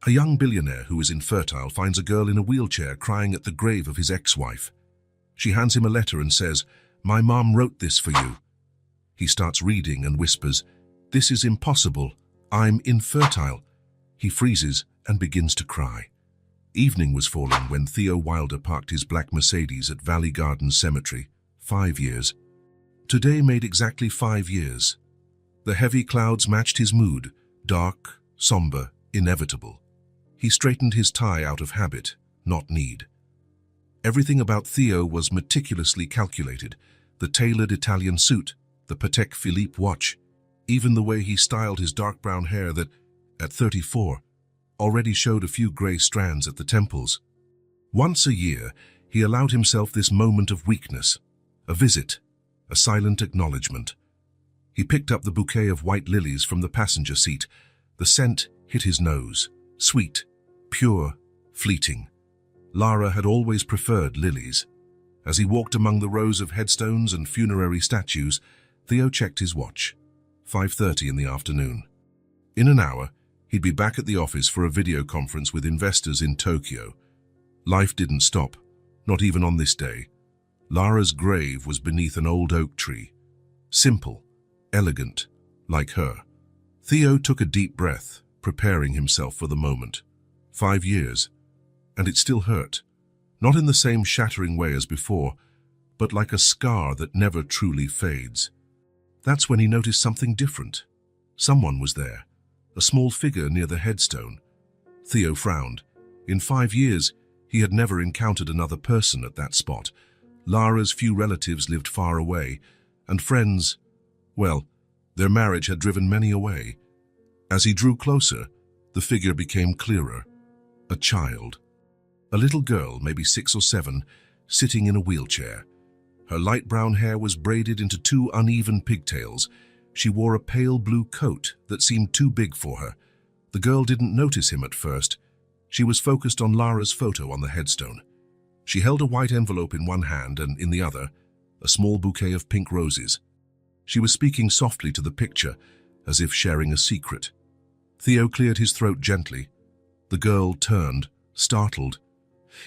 A young billionaire who is infertile finds a girl in a wheelchair crying at the grave of his ex-wife. She hands him a letter and says, "My mom wrote this for you." He starts reading and whispers, "This is impossible. I'm infertile." He freezes and begins to cry. Evening was falling when Theo Wilder parked his black Mercedes at Valley Gardens Cemetery. 5 years. Today made exactly 5 years. The heavy clouds matched his mood, dark, somber, inevitable. He straightened his tie out of habit, not need. Everything about Theo was meticulously calculated. The tailored Italian suit, the Patek Philippe watch, even the way he styled his dark brown hair that, at 34, already showed a few grey strands at the temples. Once a year, he allowed himself this moment of weakness, a visit, a silent acknowledgement. He picked up the bouquet of white lilies from the passenger seat. The scent hit his nose, sweet, pure, fleeting. Lara had always preferred lilies. As he walked among the rows of headstones and funerary statues, Theo checked his watch. 5:30 in the afternoon. In an hour, he'd be back at the office for a video conference with investors in Tokyo. Life didn't stop, not even on this day. Lara's grave was beneath an old oak tree. Simple, elegant, like her. Theo took a deep breath, preparing himself for the moment. 5 years, and it still hurt. Not in the same shattering way as before, but like a scar that never truly fades. That's when he noticed something different. Someone was there, a small figure near the headstone. Theo frowned. In 5 years, he had never encountered another person at that spot. Lara's few relatives lived far away, and friends, well, their marriage had driven many away. As he drew closer, the figure became clearer. A child. A little girl, maybe 6 or 7, sitting in a wheelchair. Her light brown hair was braided into 2 uneven pigtails. She wore a pale blue coat that seemed too big for her. The girl didn't notice him at first. She was focused on Lara's photo on the headstone. She held a white envelope in one hand and, in the other, a small bouquet of pink roses. She was speaking softly to the picture, as if sharing a secret. Theo cleared his throat gently. The girl turned, startled.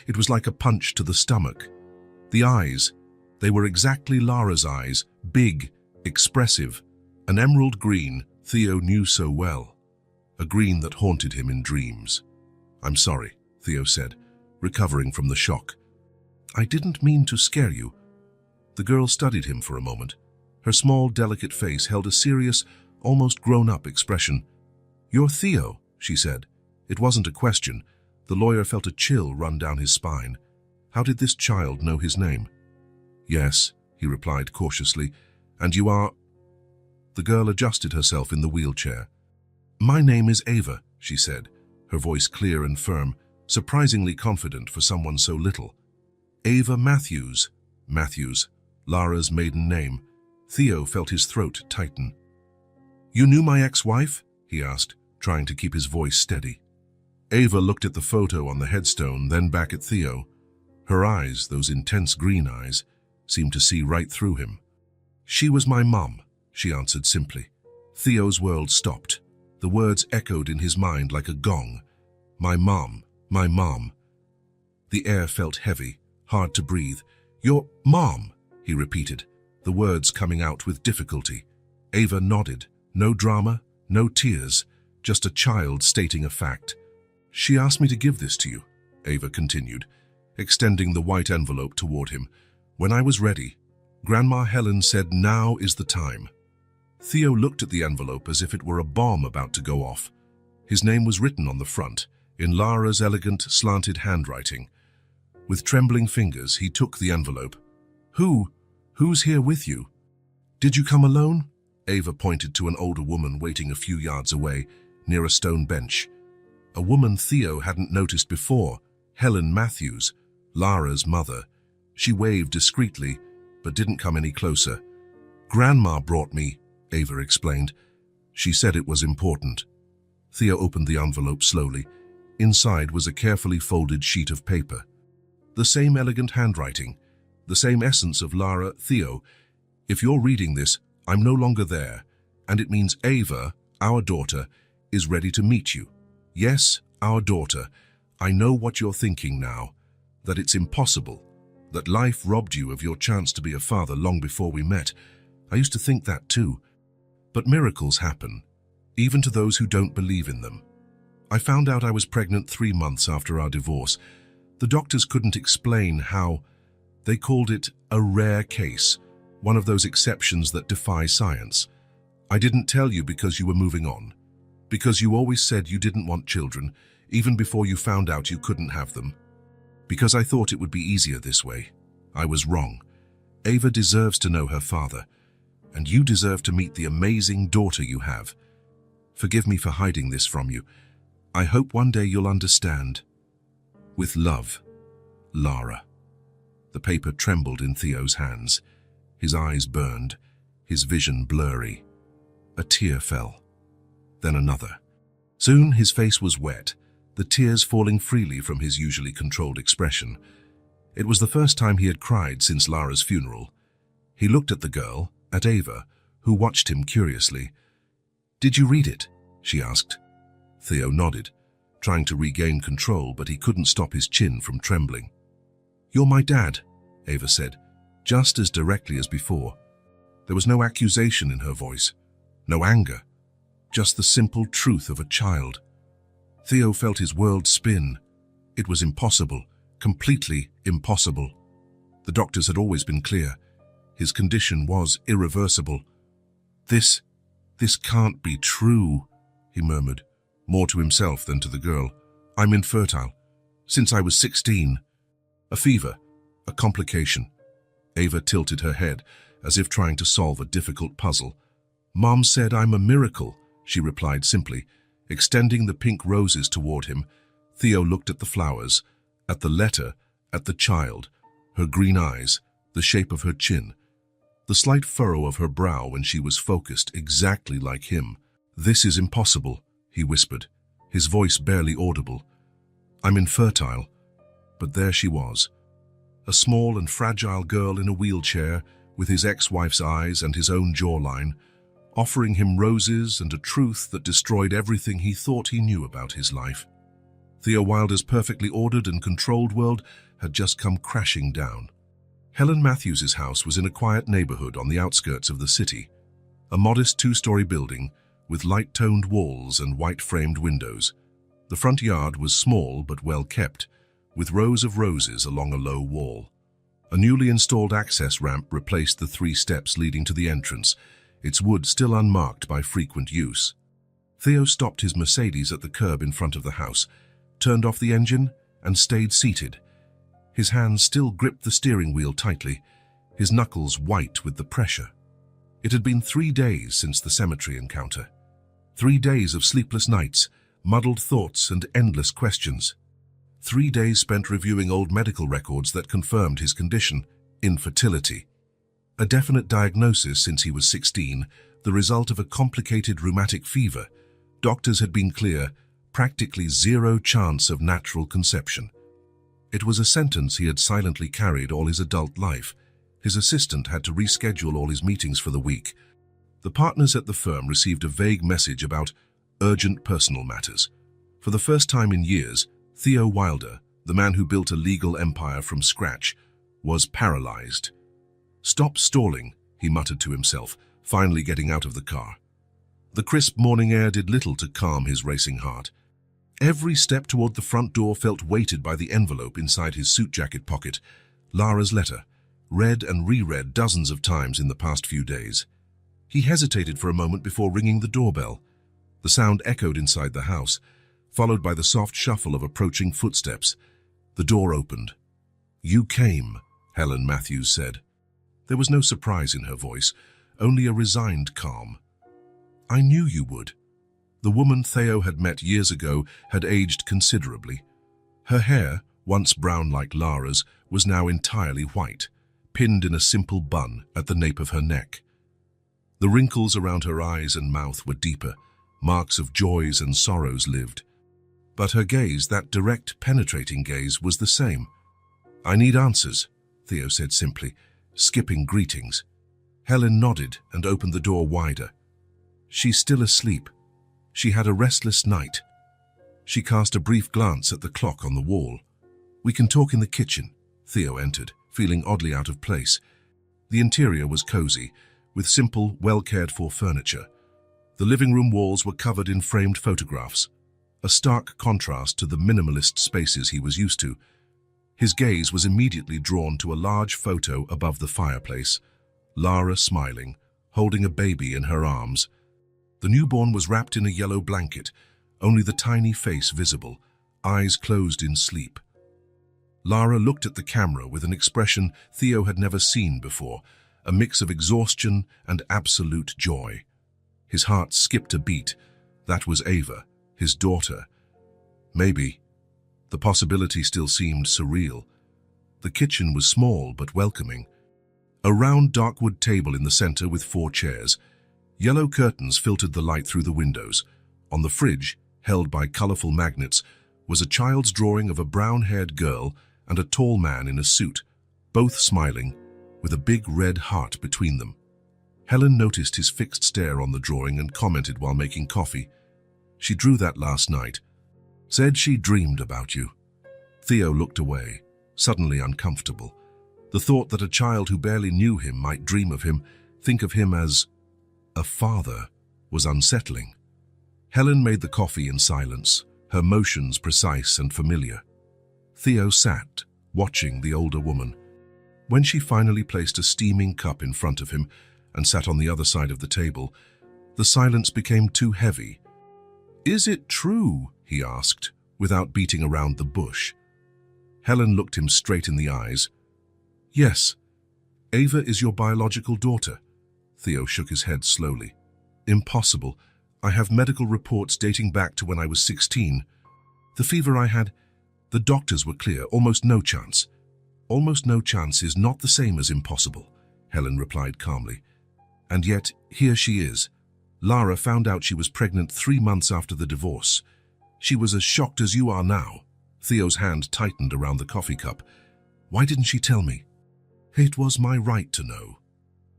It was like a punch to the stomach. The eyes, they were exactly Lara's eyes, big, expressive, an emerald green Theo knew so well, a green that haunted him in dreams. "I'm sorry," Theo said, recovering from the shock. "I didn't mean to scare you." The girl studied him for a moment. Her small, delicate face held a serious, almost grown-up expression. "You're Theo," she said. It wasn't a question. The lawyer felt a chill run down his spine. How did this child know his name? "Yes," he replied cautiously. "And you are—" The girl adjusted herself in the wheelchair. "My name is Ava," she said, her voice clear and firm, surprisingly confident for someone so little. "Ava Matthews." Matthews, Lara's maiden name. Theo felt his throat tighten. "You knew my ex-wife?" he asked, trying to keep his voice steady. Ava looked at the photo on the headstone, then back at Theo. Her eyes, those intense green eyes, seemed to see right through him. "She was my mum," she answered simply. Theo's world stopped. The words echoed in his mind like a gong. "My mum, my mum." The air felt heavy, hard to breathe. "Your mom," he repeated, the words coming out with difficulty. Ava nodded. No drama, no tears, just a child stating a fact. "She asked me to give this to you," Ava continued, extending the white envelope toward him. "When I was ready, Grandma Helen said now is the time." Theo looked at the envelope as if it were a bomb about to go off. His name was written on the front, in Lara's elegant, slanted handwriting. With trembling fingers, he took the envelope. Who's here with you?" "Did you come alone?" Ava pointed to an older woman waiting a few yards away, near a stone bench. A woman Theo hadn't noticed before, Helen Matthews, Lara's mother. She waved discreetly, but didn't come any closer. "Grandma brought me," Ava explained. "She said it was important." Theo opened the envelope slowly. Inside was a carefully folded sheet of paper. The same elegant handwriting, the same essence of Lara. "Theo, if you're reading this, I'm no longer there, and it means Ava, our daughter, is ready to meet you. Yes, Our daughter, I know what you're thinking now, that it's impossible, that life robbed you of your chance to be a father long before we met. I used to think that too. But miracles happen, even to those who don't believe in them. I found out I was pregnant 3 months after our divorce. The doctors couldn't explain how. They called it a rare case, one of those exceptions that defy science. I didn't tell you because you were moving on, because you always said you didn't want children, even before you found out you couldn't have them. Because I thought it would be easier this way. I was wrong. Ava deserves to know her father, and you deserve to meet the amazing daughter you have. Forgive me for hiding this from you. I hope one day you'll understand. With love, Lara. The paper trembled in Theo's hands. His eyes burned, his vision blurry. A tear fell, then another. Soon his face was wet, the tears falling freely from his usually controlled expression. It was the first time he had cried since Lara's funeral. He looked at the girl, at Ava, who watched him curiously. "Did you read it?" she asked. Theo nodded, trying to regain control, but he couldn't stop his chin from trembling. "You're my dad," Ava said, just as directly as before. There was no accusation in her voice, no anger, just the simple truth of a child. Theo felt his world spin. It was impossible, completely impossible. The doctors had always been clear. His condition was irreversible. This can't be true," he murmured, more to himself than to the girl. "I'm infertile. Since I was 16. A fever, a complication." Ava tilted her head, as if trying to solve a difficult puzzle. "Mom said I'm a miracle," she replied simply, extending the pink roses toward him. Theo looked at the flowers, at the letter, at the child, her green eyes, the shape of her chin, the slight furrow of her brow when she was focused exactly like him. "This is impossible," he whispered, his voice barely audible. "I'm infertile." But there she was, a small and fragile girl in a wheelchair, with his ex-wife's eyes and his own jawline, offering him roses and a truth that destroyed everything he thought he knew about his life. Theo Wilder's perfectly ordered and controlled world had just come crashing down. Helen Matthews's house was in a quiet neighborhood on the outskirts of the city, a modest 2-story building with light-toned walls and white-framed windows. The front yard was small but well kept, with rows of roses along a low wall. A newly installed access ramp replaced the 3 steps leading to the entrance, its wood still unmarked by frequent use. Theo stopped his Mercedes at the curb in front of the house, turned off the engine, and stayed seated. His hands still gripped the steering wheel tightly, his knuckles white with the pressure. It had been 3 days since the cemetery encounter. 3 days of sleepless nights, muddled thoughts, and endless questions. 3 days spent reviewing old medical records that confirmed his condition, infertility. A definite diagnosis since he was 16, the result of a complicated rheumatic fever. Doctors had been clear, practically 0 chance of natural conception. It was a sentence he had silently carried all his adult life. His assistant had to reschedule all his meetings for the week. The partners at the firm received a vague message about urgent personal matters. For the first time in years, Theo Wilder, the man who built a legal empire from scratch, was paralyzed. "Stop stalling," he muttered to himself, finally getting out of the car. The crisp morning air did little to calm his racing heart. Every step toward the front door felt weighted by the envelope inside his suit jacket pocket, Lara's letter, read and reread dozens of times in the past few days. He hesitated for a moment before ringing the doorbell. The sound echoed inside the house, followed by the soft shuffle of approaching footsteps. The door opened. "You came," Helen Matthews said. There was no surprise in her voice, only a resigned calm. "I knew you would." The woman Theo had met years ago had aged considerably. Her hair, once brown like Lara's, was now entirely white, pinned in a simple bun at the nape of her neck. The wrinkles around her eyes and mouth were deeper, marks of joys and sorrows lived. But her gaze, that direct, penetrating gaze, was the same. "I need answers," Theo said simply, skipping greetings. Helen nodded and opened the door wider. "She's still asleep. She had a restless night." She cast a brief glance at the clock on the wall. "We can talk in the kitchen." Theo entered, feeling oddly out of place. The interior was cozy, with simple, well-cared-for furniture. The living room walls were covered in framed photographs, a stark contrast to the minimalist spaces he was used to. His gaze was immediately drawn to a large photo above the fireplace, Lara smiling, holding a baby in her arms. The newborn was wrapped in a yellow blanket, only the tiny face visible, eyes closed in sleep. Lara looked at the camera with an expression Theo had never seen before, a mix of exhaustion and absolute joy. His heart skipped a beat. That was Ava, his daughter. Maybe. The possibility still seemed surreal. The kitchen was small but welcoming. A round dark wood table in the center with 4 chairs. Yellow curtains filtered the light through the windows. On the fridge, held by colorful magnets, was a child's drawing of a brown-haired girl and a tall man in a suit, both smiling, with a big red heart between them. Helen noticed his fixed stare on the drawing and commented while making coffee. "She drew that last night. Said she dreamed about you." Theo looked away, suddenly uncomfortable. The thought that a child who barely knew him might dream of him, think of him as a father, was unsettling. Helen made the coffee in silence, her motions precise and familiar. Theo sat, watching the older woman. When she finally placed a steaming cup in front of him and sat on the other side of the table, the silence became too heavy. "Is it true?" he asked, without beating around the bush. Helen looked him straight in the eyes. "Yes. Ava is your biological daughter." Theo shook his head slowly. "Impossible. I have medical reports dating back to when I was 16. The fever I had, the doctors were clear, almost no chance." "Almost no chance is not the same as impossible," Helen replied calmly. "And yet, here she is. Lara found out she was pregnant 3 months after the divorce. She was as shocked as you are now." Theo's hand tightened around the coffee cup. "Why didn't she tell me?" "It was my right to know."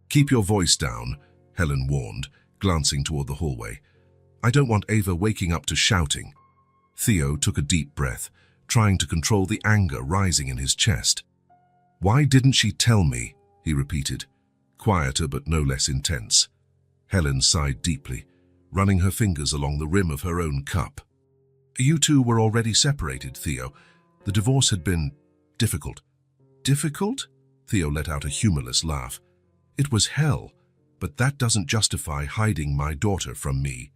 "Keep your voice down," Helen warned, glancing toward the hallway. "I don't want Ava waking up to shouting." Theo took a deep breath, trying to control the anger rising in his chest. "Why didn't she tell me?" he repeated, quieter but no less intense. Helen sighed deeply, running her fingers along the rim of her own cup. "You two were already separated, Theo. The divorce had been difficult." "Difficult?" Theo let out a humorless laugh. "It was hell, but that doesn't justify hiding my daughter from me."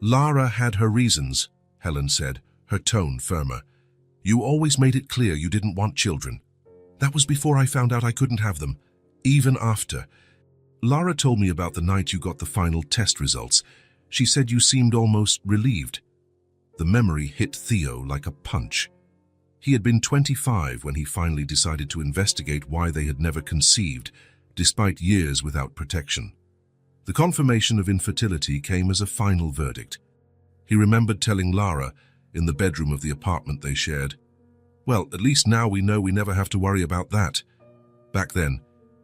"Lara had her reasons," Helen said, her tone firmer. "You always made it clear you didn't want children. That was before I found out I couldn't have them, even after. Lara told me about the night you got the final test results. She said you seemed almost relieved." The memory hit Theo like a punch. He had been 25 when he finally decided to investigate why they had never conceived, despite years without protection. The confirmation of infertility came as a final verdict. He remembered telling Lara, in the bedroom of the apartment they shared, "Well, at least now we know we never have to worry about that." Back then,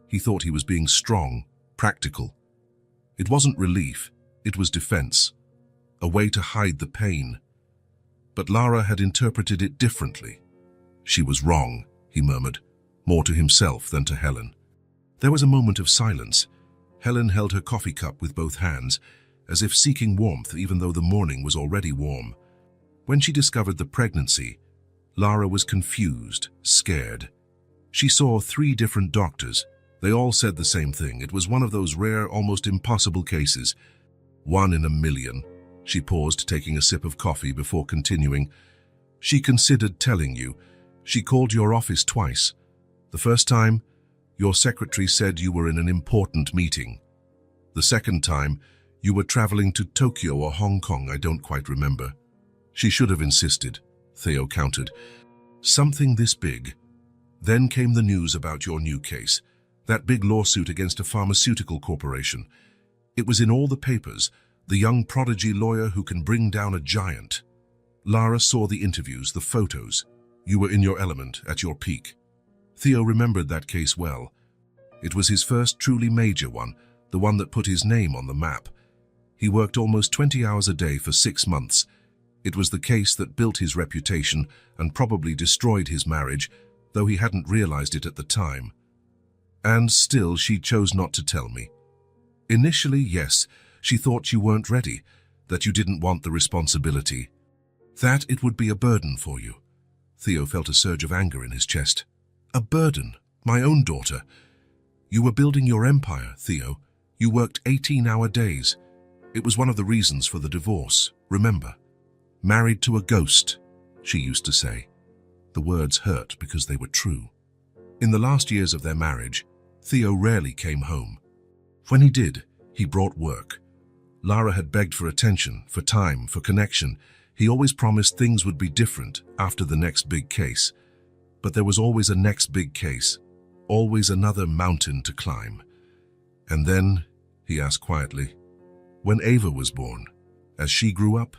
he thought he was being strong, practical. It wasn't relief, it was defense, a way to hide the pain. But Lara had interpreted it differently. "She was wrong," he murmured, more to himself than to Helen. There was a moment of silence. Helen held her coffee cup with both hands, as if seeking warmth even though the morning was already warm. When she discovered the pregnancy, Lara was confused, scared. She saw 3 different doctors. They all said the same thing. It was one of those rare, almost impossible cases. 1 in a million. She paused, taking a sip of coffee before continuing. "She considered telling you. She called your office twice. The first time, your secretary said you were in an important meeting. The second time, you were traveling to Tokyo or Hong Kong, I don't quite remember. She should have insisted," Theo countered. "Something this big. Then came the news about your new case, that big lawsuit against a pharmaceutical corporation. It was in all the papers, the young prodigy lawyer who can bring down a giant. Lara saw the interviews, the photos. You were in your element, at your peak." Theo remembered that case well. It was his first truly major one, the one that put his name on the map. He worked almost 20 hours a day for 6 months. It was the case that built his reputation and probably destroyed his marriage, though he hadn't realized it at the time. And still, she chose not to tell me. Initially, yes, she thought you weren't ready, that you didn't want the responsibility, that it would be a burden for you. Theo felt a surge of anger in his chest. A burden? My own daughter. You were building your empire, Theo. You worked 18-hour days. It was one of the reasons for the divorce, remember? Married to a ghost, she used to say. The words hurt because they were true. In the last years of their marriage, Theo rarely came home. When he did, he brought work. Lara had begged for attention, for time, for connection. He always promised things would be different after the next big case. But there was always a next big case, always another mountain to climb. And then, he asked quietly, when Ava was born, as she grew up,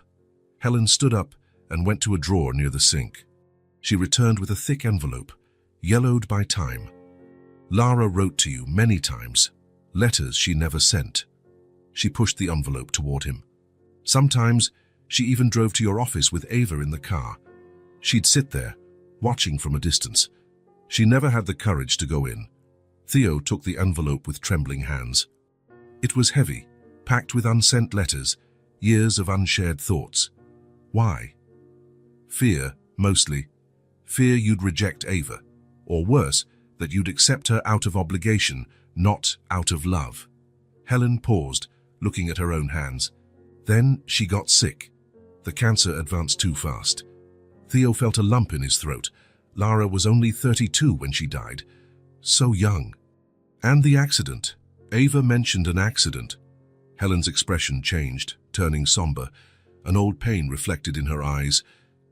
Helen stood up and went to a drawer near the sink. She returned with a thick envelope, yellowed by time. Lara wrote to you many times, letters she never sent. She pushed the envelope toward him. Sometimes, she even drove to your office with Ava in the car. She'd sit there, watching from a distance. She never had the courage to go in. Theo took the envelope with trembling hands. It was heavy, packed with unsent letters, years of unshared thoughts. Why? Fear, mostly. Fear you'd reject Ava, or worse, that you'd accept her out of obligation, not out of love. Helen paused, looking at her own hands. Then she got sick. The cancer advanced too fast. Theo felt a lump in his throat. Lara was only 32 when she died. So young. And the accident. Ava mentioned an accident. Helen's expression changed, turning somber. An old pain reflected in her eyes.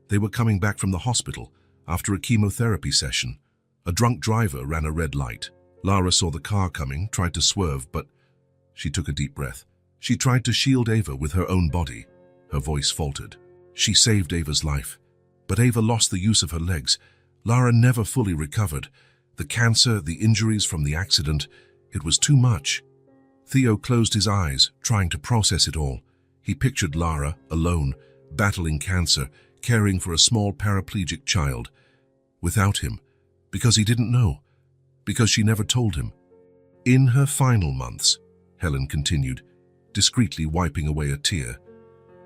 They were coming back from the hospital after a chemotherapy session. A drunk driver ran a red light. Lara saw the car coming, tried to swerve, but she took a deep breath. She tried to shield Ava with her own body. Her voice faltered. She saved Ava's life, but Ava lost the use of her legs. Lara never fully recovered. The cancer, the injuries from the accident, it was too much. Theo closed his eyes, trying to process it all. He pictured Lara, alone, battling cancer, caring for a small paraplegic child. Without him, because he didn't know, because she never told him. In her final months, Helen continued, discreetly wiping away a tear,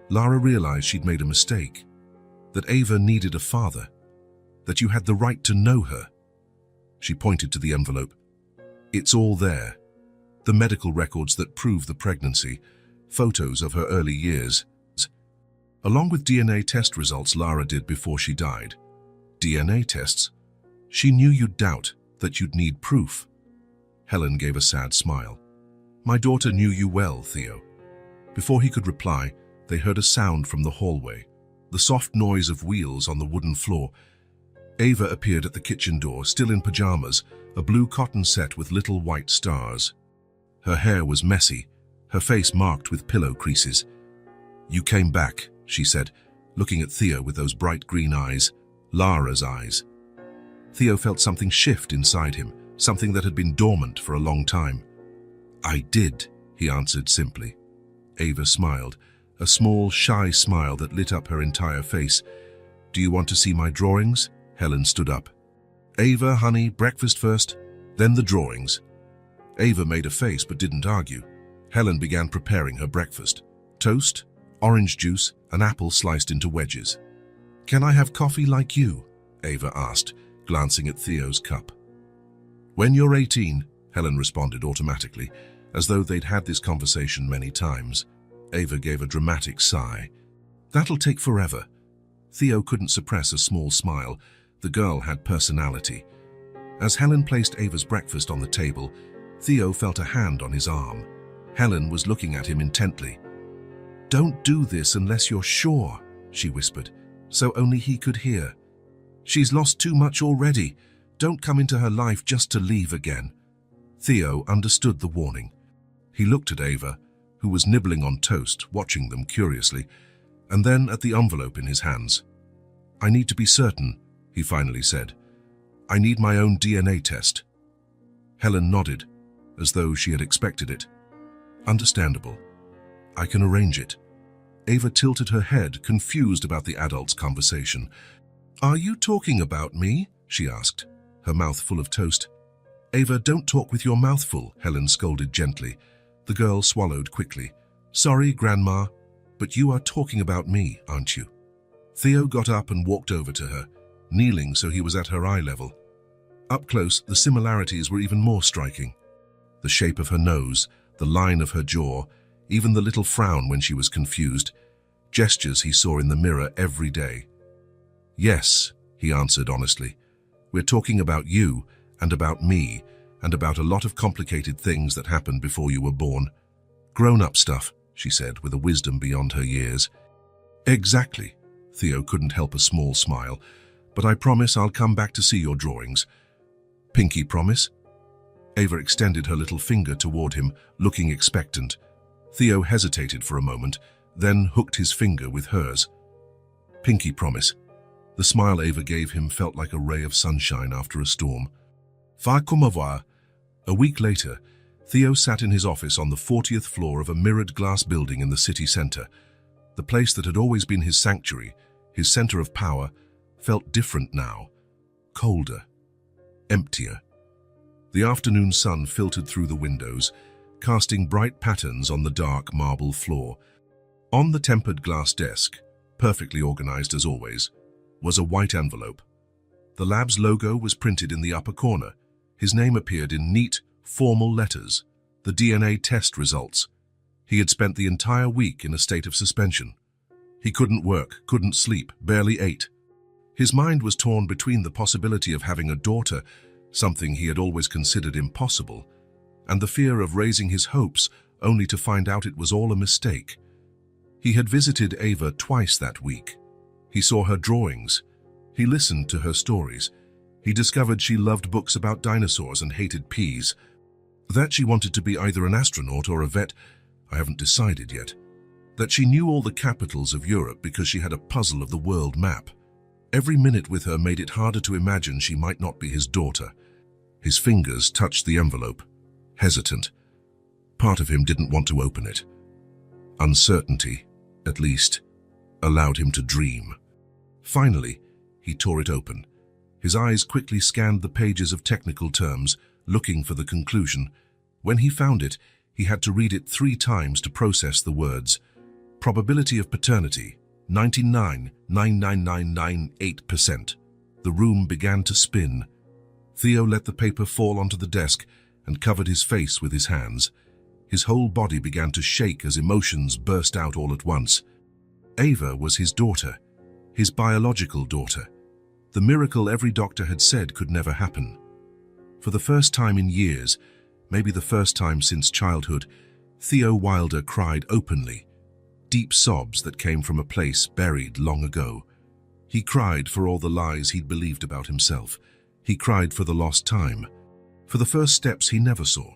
Lara realized she'd made a mistake, that Ava needed a father, that you had the right to know her. She pointed to the envelope. It's all there. The medical records that prove the pregnancy, photos of her early years, along with DNA test results Lara did before she died. DNA tests? She knew you'd doubt, that you'd need proof. Helen gave a sad smile. My daughter knew you well, Theo. Before he could reply, they heard a sound from the hallway, the soft noise of wheels on the wooden floor. Ava appeared at the kitchen door, still in pajamas, a blue cotton set with little white stars. Her hair was messy, her face marked with pillow creases. You came back, she said, looking at Theo with those bright green eyes, Lara's eyes. Theo felt something shift inside him, something that had been dormant for a long time. I did, he answered simply. Ava smiled, a small, shy smile that lit up her entire face. Do you want to see my drawings? Helen stood up. Ava, honey, breakfast first, then the drawings. Ava made a face but didn't argue. Helen began preparing her breakfast. Toast, orange juice, an apple sliced into wedges. Can I have coffee like you? Ava asked, glancing at Theo's cup. When you're 18, Helen responded automatically, as though they'd had this conversation many times. Ava gave a dramatic sigh. That'll take forever. Theo couldn't suppress a small smile. The girl had personality. As Helen placed Ava's breakfast on the table, Theo felt a hand on his arm. Helen was looking at him intently. Don't do this unless you're sure, she whispered, so only he could hear. She's lost too much already. Don't come into her life just to leave again. Theo understood the warning. He looked at Ava, who was nibbling on toast, watching them curiously, and then at the envelope in his hands. I need to be certain, he finally said. I need my own DNA test. Helen nodded, as though she had expected it. Understandable. I can arrange it. Ava tilted her head, confused about the adult's conversation. "Are you talking about me?" she asked, her mouth full of toast. "Ava, don't talk with your mouth full," Helen scolded gently. The girl swallowed quickly. "Sorry, Grandma, but you are talking about me, aren't you?" Theo got up and walked over to her, kneeling so he was at her eye level. Up close, the similarities were even more striking. The shape of her nose, the line of her jaw, even the little frown when she was confused, gestures he saw in the mirror every day. "Yes," he answered honestly. "We're talking about you and about me and about a lot of complicated things that happened before you were born. Grown-up stuff," she said with a wisdom beyond her years. "Exactly." Theo couldn't help a small smile. "But I promise I'll come back to see your drawings." "Pinky promise?" Ava extended her little finger toward him, looking expectant. Theo hesitated for a moment, then hooked his finger with hers. "Pinky promise." The smile Ava gave him felt like a ray of sunshine after a storm. "Va comme voir." A week later, Theo sat in his office on the 40th floor of a mirrored glass building in the city center. The place that had always been his sanctuary, his center of power, felt different now. Colder. Emptier. The afternoon sun filtered through the windows, casting bright patterns on the dark marble floor. On the tempered glass desk, perfectly organized as always, was a white envelope. The lab's logo was printed in the upper corner. His name appeared in neat, formal letters. The DNA test results. He had spent the entire week in a state of suspension. He couldn't work, couldn't sleep, barely ate. His mind was torn between the possibility of having a daughter, something he had always considered impossible, and the fear of raising his hopes only to find out it was all a mistake. He had visited Ava twice that week. He saw her drawings. He listened to her stories. He discovered she loved books about dinosaurs and hated peas. That she wanted to be either an astronaut or a vet, I haven't decided yet. That she knew all the capitals of Europe because she had a puzzle of the world map. Every minute with her made it harder to imagine she might not be his daughter. His fingers touched the envelope, hesitant. Part of him didn't want to open it. Uncertainty, at least, allowed him to dream. Finally, he tore it open. His eyes quickly scanned the pages of technical terms, looking for the conclusion. When he found it, he had to read it 3 times to process the words. Probability of paternity, 99.99998%. The room began to spin. Theo let the paper fall onto the desk and covered his face with his hands. His whole body began to shake as emotions burst out all at once. Ava was his daughter, his biological daughter. The miracle every doctor had said could never happen. For the first time in years, maybe the first time since childhood, Theo Wilder cried openly, deep sobs that came from a place buried long ago. He cried for all the lies he'd believed about himself. He cried for the lost time, for the first steps he never saw,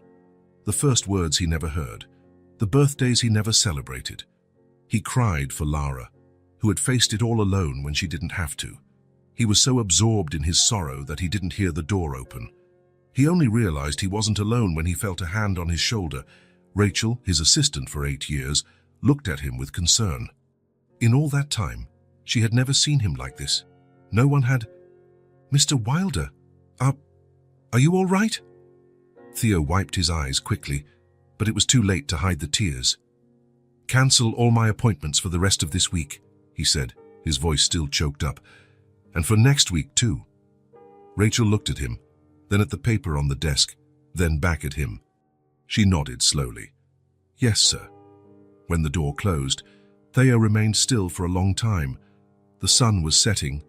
the first words he never heard, the birthdays he never celebrated. He cried for Lara, who had faced it all alone when she didn't have to. He was so absorbed in his sorrow that he didn't hear the door open. He only realized he wasn't alone when he felt a hand on his shoulder. Rachel, his assistant for 8 years, looked at him with concern. In all that time, she had never seen him like this. No one had... "Mr. Wilder, are you all right?" Theo wiped his eyes quickly, but it was too late to hide the tears. "Cancel all my appointments for the rest of this week," he said, his voice still choked up. "And for next week, too." Rachel looked at him, then at the paper on the desk, then back at him. She nodded slowly. "Yes, sir." When the door closed, Theo remained still for a long time. The sun was setting,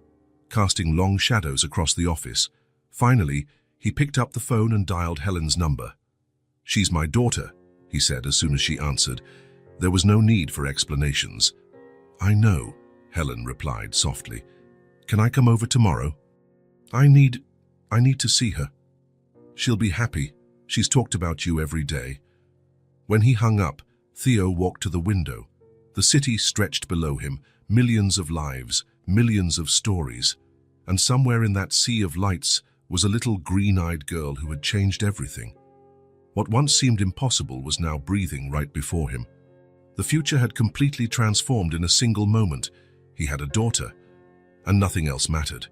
casting long shadows across the office. Finally, he picked up the phone and dialed Helen's number. "She's my daughter," he said as soon as she answered. There was no need for explanations. "I know," Helen replied softly. "Can I come over tomorrow?" I need to see her. She'll be happy. She's talked about you every day." When he hung up, Theo walked to the window. The city stretched below him, millions of lives, millions of stories. And somewhere in that sea of lights was a little green-eyed girl who had changed everything. What once seemed impossible was now breathing right before him. The future had completely transformed in a single moment. He had a daughter, and nothing else mattered.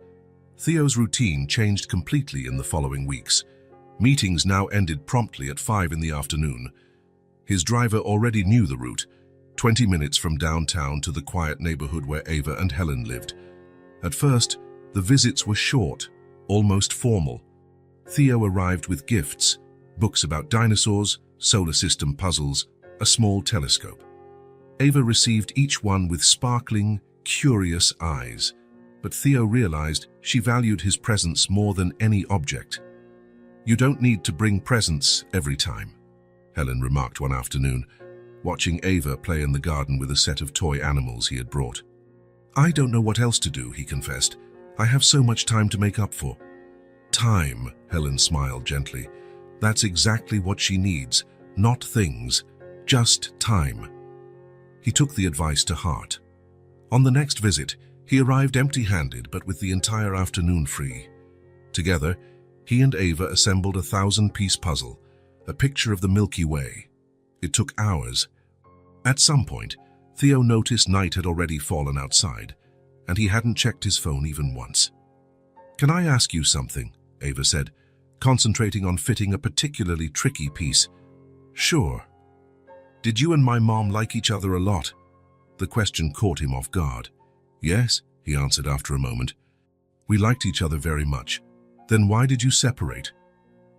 Theo's routine changed completely in the following weeks. Meetings now ended promptly at 5 in the afternoon. His driver already knew the route, 20 minutes from downtown to the quiet neighborhood where Ava and Helen lived. At first, the visits were short, almost formal. Theo arrived with gifts, books about dinosaurs, solar system puzzles, a small telescope. Ava received each one with sparkling, curious eyes, but Theo realized she valued his presence more than any object. "You don't need to bring presents every time," Helen remarked one afternoon, watching Ava play in the garden with a set of toy animals he had brought. "I don't know what else to do," he confessed. "I have so much time to make up for." "Time," Helen smiled gently. "That's exactly what she needs. Not things, just time." He took the advice to heart. On the next visit, he arrived empty-handed but with the entire afternoon free. Together, he and Ava assembled a 1,000-piece puzzle, a picture of the Milky Way. It took hours. At some point, Theo noticed night had already fallen outside, and he hadn't checked his phone even once. "Can I ask you something?" Ava said, concentrating on fitting a particularly tricky piece. "Sure." "Did you and my mom like each other a lot?" The question caught him off guard. "Yes," he answered after a moment. "We liked each other very much. Then why did you separate?"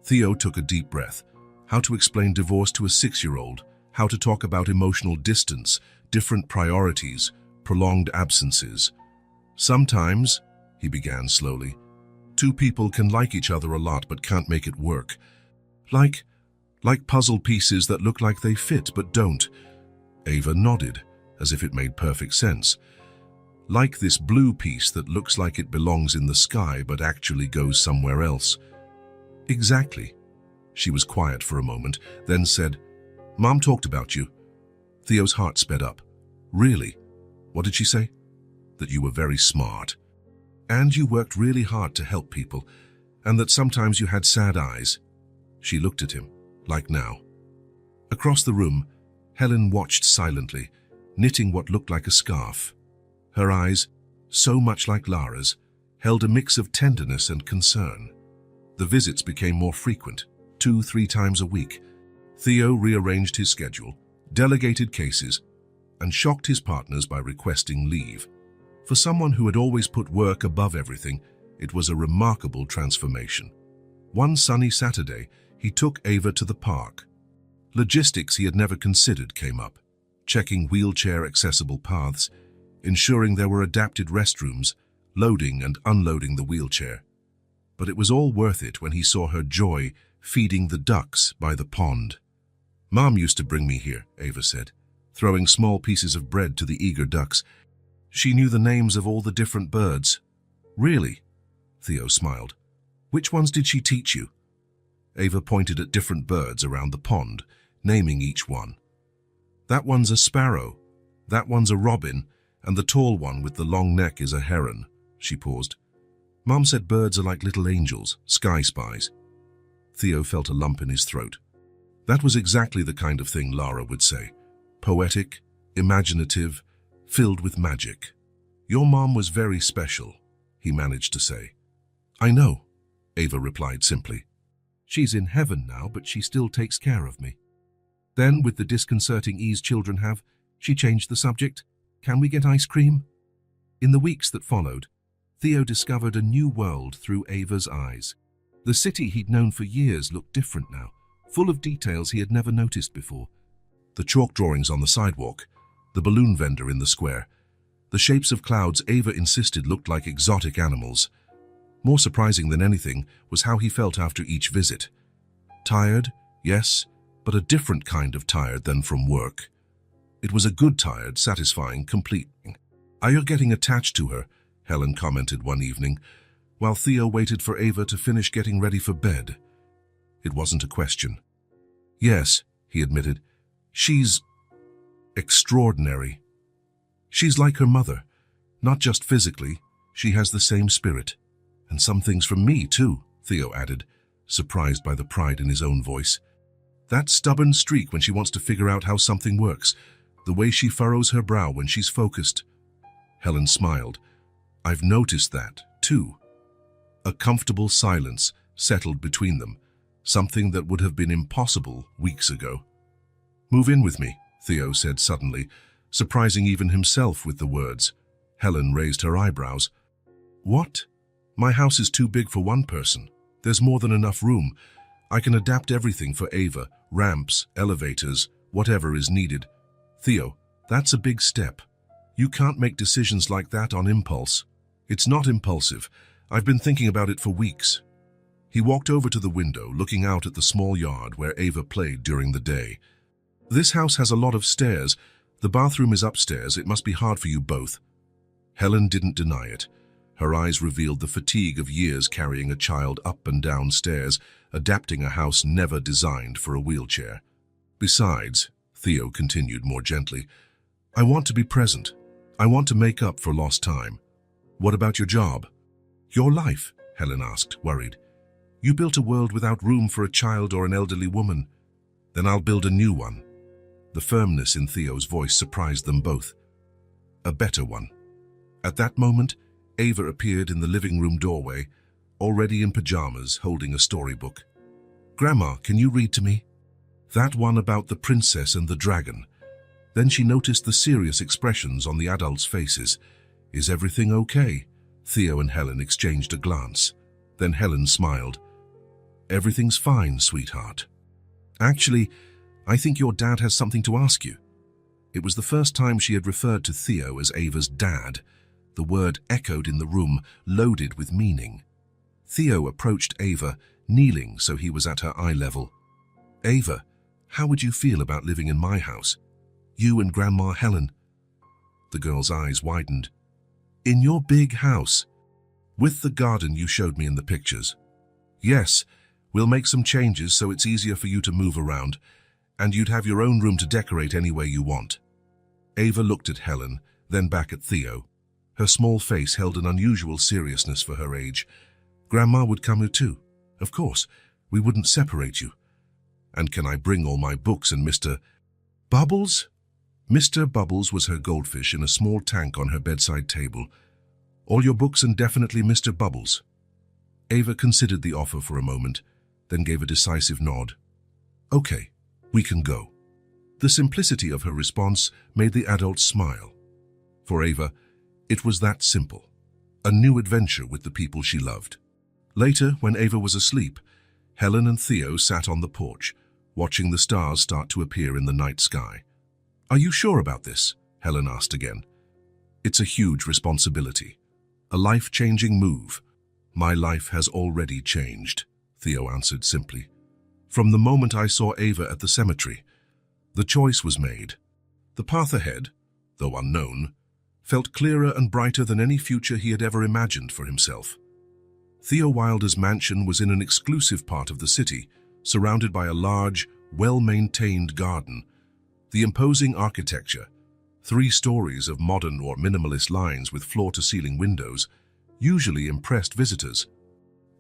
Theo took a deep breath. How to explain divorce to a 6-year-old, how to talk about emotional distance, different priorities, prolonged absences. "Sometimes," he began slowly, "two people can like each other a lot but can't make it work. Like puzzle pieces that look like they fit but don't." Ava nodded, as if it made perfect sense. "Like this blue piece that looks like it belongs in the sky but actually goes somewhere else." "Exactly." She was quiet for a moment, then said, "Mom talked about you." Theo's heart sped up. "Really? What did she say?" "That you were very smart. And you worked really hard to help people, and that sometimes you had sad eyes." She looked at him, like now. Across the room, Helen watched silently, knitting what looked like a scarf. Her eyes, so much like Lara's, held a mix of tenderness and concern. The visits became more frequent, 2-3 times a week. Theo rearranged his schedule, delegated cases, and shocked his partners by requesting leave. For someone who had always put work above everything, it was a remarkable transformation. One sunny Saturday, he took Ava to the park. Logistics he had never considered came up, checking wheelchair-accessible paths, ensuring there were adapted restrooms, loading and unloading the wheelchair. But it was all worth it when he saw her joy feeding the ducks by the pond. "Mom used to bring me here," Ava said, throwing small pieces of bread to the eager ducks. "She knew the names of all the different birds." "Really?" Theo smiled. "Which ones did she teach you?" Ava pointed at different birds around the pond, naming each one. "That one's a sparrow, that one's a robin, and the tall one with the long neck is a heron." She paused. "Mom said birds are like little angels, sky spies." Theo felt a lump in his throat. That was exactly the kind of thing Lara would say. Poetic, imaginative, filled with magic. "Your mom was very special," he managed to say. "I know," Ava replied simply. "She's in heaven now, but she still takes care of me." Then, with the disconcerting ease children have, she changed the subject. "Can we get ice cream?" In the weeks that followed, Theo discovered a new world through Ava's eyes. The city he'd known for years looked different now, full of details he had never noticed before. The chalk drawings on the sidewalk, the balloon vendor in the square, the shapes of clouds Ava insisted looked like exotic animals. More surprising than anything was how he felt after each visit. Tired, yes, but a different kind of tired than from work. It was a good tired, satisfying, complete. "Are you getting attached to her?" Helen commented one evening, while Theo waited for Ava to finish getting ready for bed. It wasn't a question. "Yes," he admitted. "She's extraordinary. She's like her mother. Not just physically, she has the same spirit. And some things from me, too," Theo added, surprised by the pride in his own voice. "That stubborn streak when she wants to figure out how something works. The way she furrows her brow when she's focused. Helen smiled. I've noticed that, too. A comfortable silence settled between them, something that would have been impossible weeks ago. Move in with me, Theo said suddenly, surprising even himself with the words. Helen raised her eyebrows. What? My house is too big for one person. There's more than enough room. I can adapt everything for Ava, ramps, elevators, whatever is needed. Theo, that's a big step. You can't make decisions like that on impulse. It's not impulsive. I've been thinking about it for weeks. He walked over to the window, looking out at the small yard where Ava played during the day. This house has a lot of stairs. The bathroom is upstairs. It must be hard for you both. Helen didn't deny it. Her eyes revealed the fatigue of years carrying a child up and down stairs, adapting a house never designed for a wheelchair. Besides, Theo continued more gently, I want to be present. I want to make up for lost time. What about your job? Your life, Helen asked, worried. You built a world without room for a child or an elderly woman. Then I'll build a new one. The firmness in Theo's voice surprised them both. A better one. At that moment, Ava appeared in the living room doorway, already in pajamas, holding a storybook. Grandma, can you read to me? That one about the princess and the dragon. Then she noticed the serious expressions on the adults' faces. Is everything okay? Theo and Helen exchanged a glance. Then Helen smiled. Everything's fine, sweetheart. Actually, I think your dad has something to ask you. It was the first time she had referred to Theo as Ava's dad. The word echoed in the room, loaded with meaning. Theo approached Ava, kneeling so he was at her eye level. Ava, how would you feel about living in my house? You and Grandma Helen. The girl's eyes widened. In your big house? With the garden you showed me in the pictures? Yes, we'll make some changes so it's easier for you to move around, and you'd have your own room to decorate any way you want. Ava looked at Helen, then back at Theo. Her small face held an unusual seriousness for her age. Grandma would come here too. Of course, we wouldn't separate you. And can I bring all my books and Mr. Bubbles? Mr. Bubbles was her goldfish in a small tank on her bedside table. All your books and definitely Mr. Bubbles. Ava considered the offer for a moment, then gave a decisive nod. Okay, we can go. The simplicity of her response made the adults smile. For Ava, it was that simple. A new adventure with the people she loved. Later, when Ava was asleep, Helen and Theo sat on the porch, watching the stars start to appear in the night sky. Are you sure about this? Helen asked again. It's a huge responsibility. A life-changing move. My life has already changed, Theo answered simply. From the moment I saw Ava at the cemetery, the choice was made. The path ahead, though unknown, felt clearer and brighter than any future he had ever imagined for himself. Theo Wilder's mansion was in an exclusive part of the city, surrounded by a large, well-maintained garden. The imposing architecture, 3 stories of modern or minimalist lines with floor-to-ceiling windows, usually impressed visitors.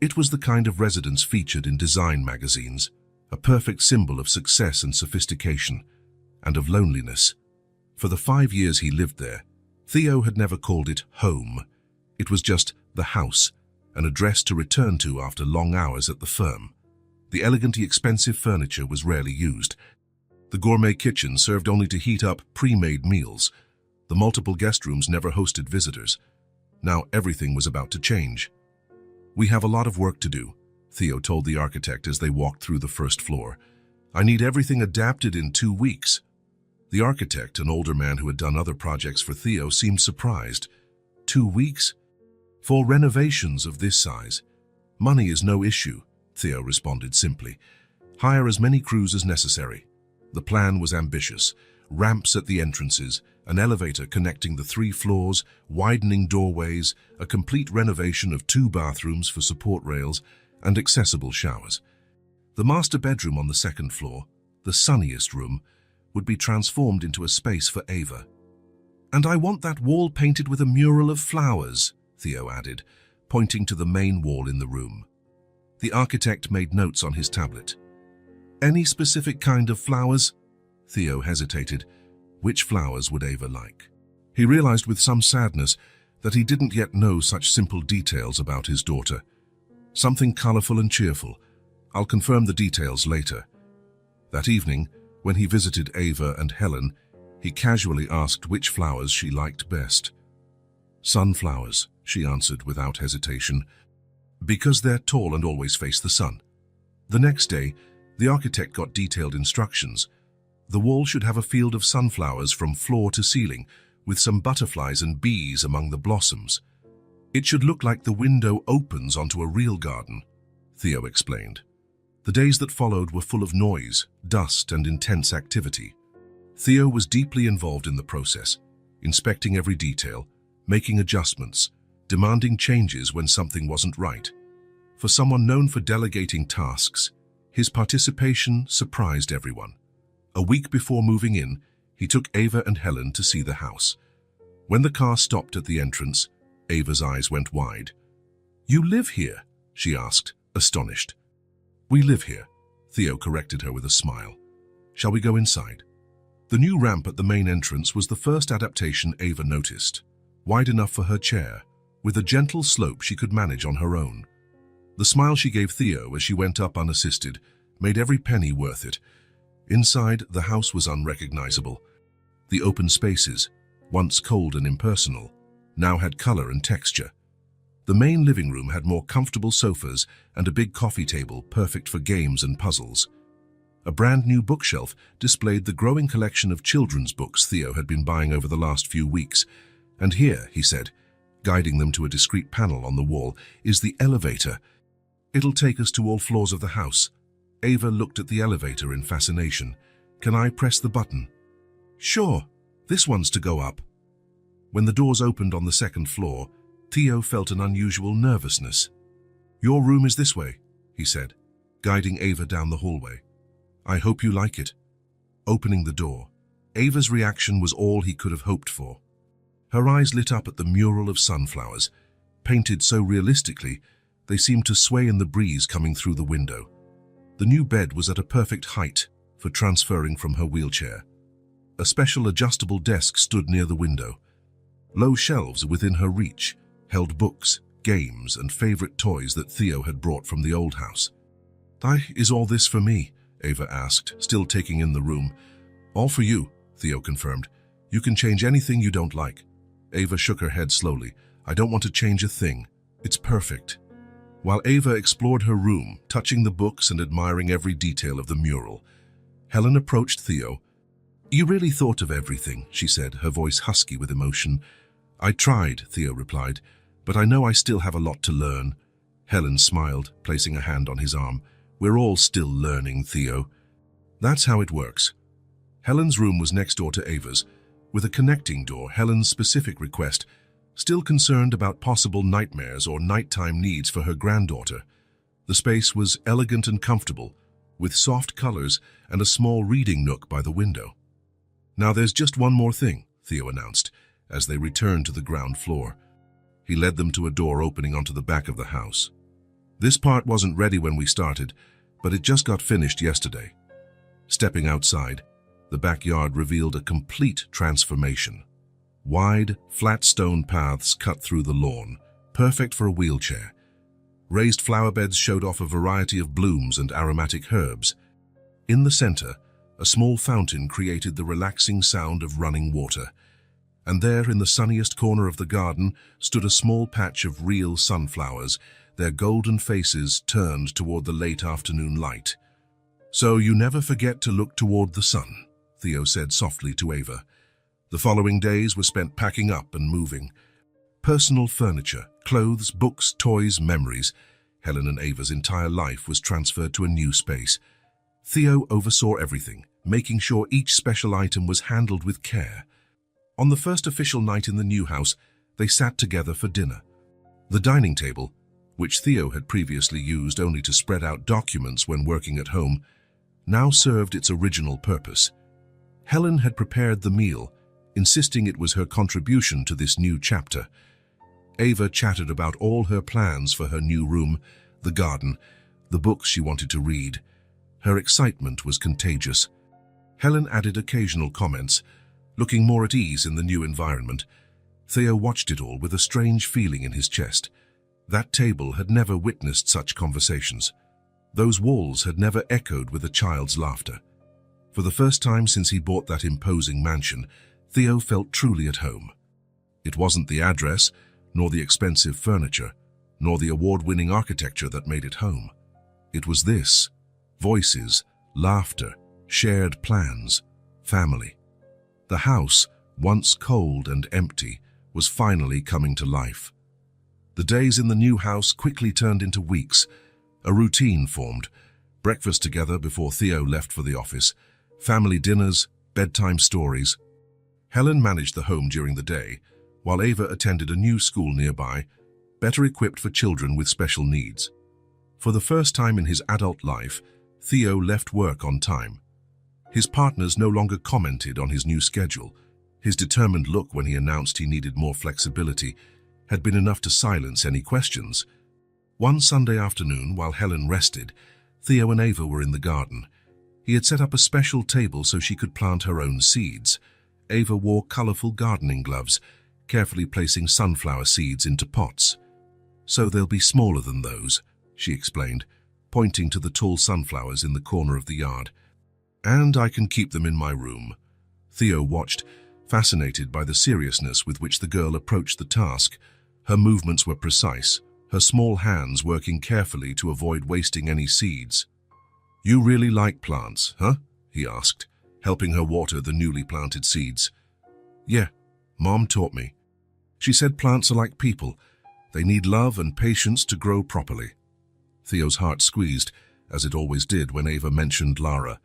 It was the kind of residence featured in design magazines, a perfect symbol of success and sophistication, and of loneliness. For the 5 years he lived there, Theo had never called it home. It was just the house, an address to return to after long hours at the firm. The elegantly expensive furniture was rarely used. The gourmet kitchen served only to heat up pre-made meals. The multiple guest rooms never hosted visitors. Now everything was about to change. We have a lot of work to do, Theo told the architect as they walked through the first floor. I need everything adapted in 2 weeks. The architect, an older man who had done other projects for Theo, seemed surprised. 2 weeks? For renovations of this size, money is no issue, Theo responded simply. Hire as many crews as necessary. The plan was ambitious. Ramps at the entrances, an elevator connecting the 3 floors, widening doorways, a complete renovation of 2 bathrooms for support rails, and accessible showers. The master bedroom on the 2nd floor, the sunniest room, would be transformed into a space for Ava. And I want that wall painted with a mural of flowers, Theo added, pointing to the main wall in the room. The architect made notes on his tablet. Any specific kind of flowers? Theo hesitated. Which flowers would Ava like? He realized with some sadness that he didn't yet know such simple details about his daughter. Something colorful and cheerful. I'll confirm the details later. That evening, when he visited Ava and Helen, he casually asked which flowers she liked best. Sunflowers, she answered without hesitation, because they're tall and always face the sun. The next day, the architect got detailed instructions. The wall should have a field of sunflowers from floor to ceiling, with some butterflies and bees among the blossoms. It should look like the window opens onto a real garden, Theo explained. The days that followed were full of noise, dust, and intense activity. Theo was deeply involved in the process, inspecting every detail, making adjustments, demanding changes when something wasn't right. For someone known for delegating tasks, his participation surprised everyone. A week before moving in, he took Ava and Helen to see the house. When the car stopped at the entrance, Ava's eyes went wide. "You live here?" she asked, astonished. "We live here," Theo corrected her with a smile. "Shall we go inside?" The new ramp at the main entrance was the first adaptation Ava noticed. Wide enough for her chair, with a gentle slope she could manage on her own. The smile she gave Theo as she went up unassisted made every penny worth it. Inside, the house was unrecognizable. The open spaces, once cold and impersonal, now had color and texture. The main living room had more comfortable sofas and a big coffee table perfect for games and puzzles. A brand new bookshelf displayed the growing collection of children's books Theo had been buying over the last few weeks. "And here," he said, guiding them to a discreet panel on the wall, "is the elevator. It'll take us to all floors of the house." Ava looked at the elevator in fascination. "Can I press the button?" "Sure, this one's to go up." When the doors opened on the second floor, Theo felt an unusual nervousness. "Your room is this way," he said, guiding Ava down the hallway. "I hope you like it." Opening the door, Ava's reaction was all he could have hoped for. Her eyes lit up at the mural of sunflowers, painted so realistically they seemed to sway in the breeze coming through the window. The new bed was at a perfect height for transferring from her wheelchair. A special adjustable desk stood near the window. Low shelves within her reach held books, games, and favorite toys that Theo had brought from the old house. "Is all this for me?" Ava asked, still taking in the room. "All for you," Theo confirmed. "You can change anything you don't like." Ava shook her head slowly. "I don't want to change a thing. It's perfect." While Ava explored her room, touching the books and admiring every detail of the mural, Helen approached Theo. "You really thought of everything," she said, her voice husky with emotion. "I tried," Theo replied, "but I know I still have a lot to learn." Helen smiled, placing a hand on his arm. "We're all still learning, Theo." That's how it works. Helen's room was next door to Ava's, with a connecting door, Helen's specific request, still concerned about possible nightmares or nighttime needs for her granddaughter. The space was elegant and comfortable, with soft colors and a small reading nook by the window. "Now there's just one more thing," Theo announced, as they returned to the ground floor. He led them to a door opening onto the back of the house. "This part wasn't ready when we started, but it just got finished yesterday." Stepping outside, the backyard revealed a complete transformation. Wide, flat stone paths cut through the lawn, perfect for a wheelchair. Raised flower beds showed off a variety of blooms and aromatic herbs. In the center, a small fountain created the relaxing sound of running water. And there, in the sunniest corner of the garden, stood a small patch of real sunflowers, their golden faces turned toward the late afternoon light. "So you never forget to look toward the sun," Theo said softly to Ava. The following days were spent packing up and moving. Personal furniture, clothes, books, toys, memories. Helen and Ava's entire life was transferred to a new space. Theo oversaw everything, making sure each special item was handled with care. On the first official night in the new house, they sat together for dinner. The dining table, which Theo had previously used only to spread out documents when working at home, now served its original purpose. Helen had prepared the meal, insisting it was her contribution to this new chapter. Ava chattered about all her plans for her new room, the garden, the books she wanted to read. Her excitement was contagious. Helen added occasional comments. Looking more at ease in the new environment, Theo watched it all with a strange feeling in his chest. That table had never witnessed such conversations. Those walls had never echoed with a child's laughter. For the first time since he bought that imposing mansion, Theo felt truly at home. It wasn't the address, nor the expensive furniture, nor the award-winning architecture that made it home. It was this: voices, laughter, shared plans, family. The house, once cold and empty, was finally coming to life. The days in the new house quickly turned into weeks. A routine formed: breakfast together before Theo left for the office, family dinners, bedtime stories. Helen managed the home during the day, while Ava attended a new school nearby, better equipped for children with special needs. For the first time in his adult life, Theo left work on time. His partners no longer commented on his new schedule. His determined look when he announced he needed more flexibility had been enough to silence any questions. One Sunday afternoon, while Helen rested, Theo and Ava were in the garden. He had set up a special table so she could plant her own seeds. Ava wore colorful gardening gloves, carefully placing sunflower seeds into pots. "So they'll be smaller than those," she explained, pointing to the tall sunflowers in the corner of the yard. "And I can keep them in my room." Theo watched, fascinated by the seriousness with which the girl approached the task. Her movements were precise, her small hands working carefully to avoid wasting any seeds. "You really like plants, huh?" he asked, helping her water the newly planted seeds. "Yeah, Mom taught me. She said plants are like people. They need love and patience to grow properly." Theo's heart squeezed, as it always did when Ava mentioned Lara.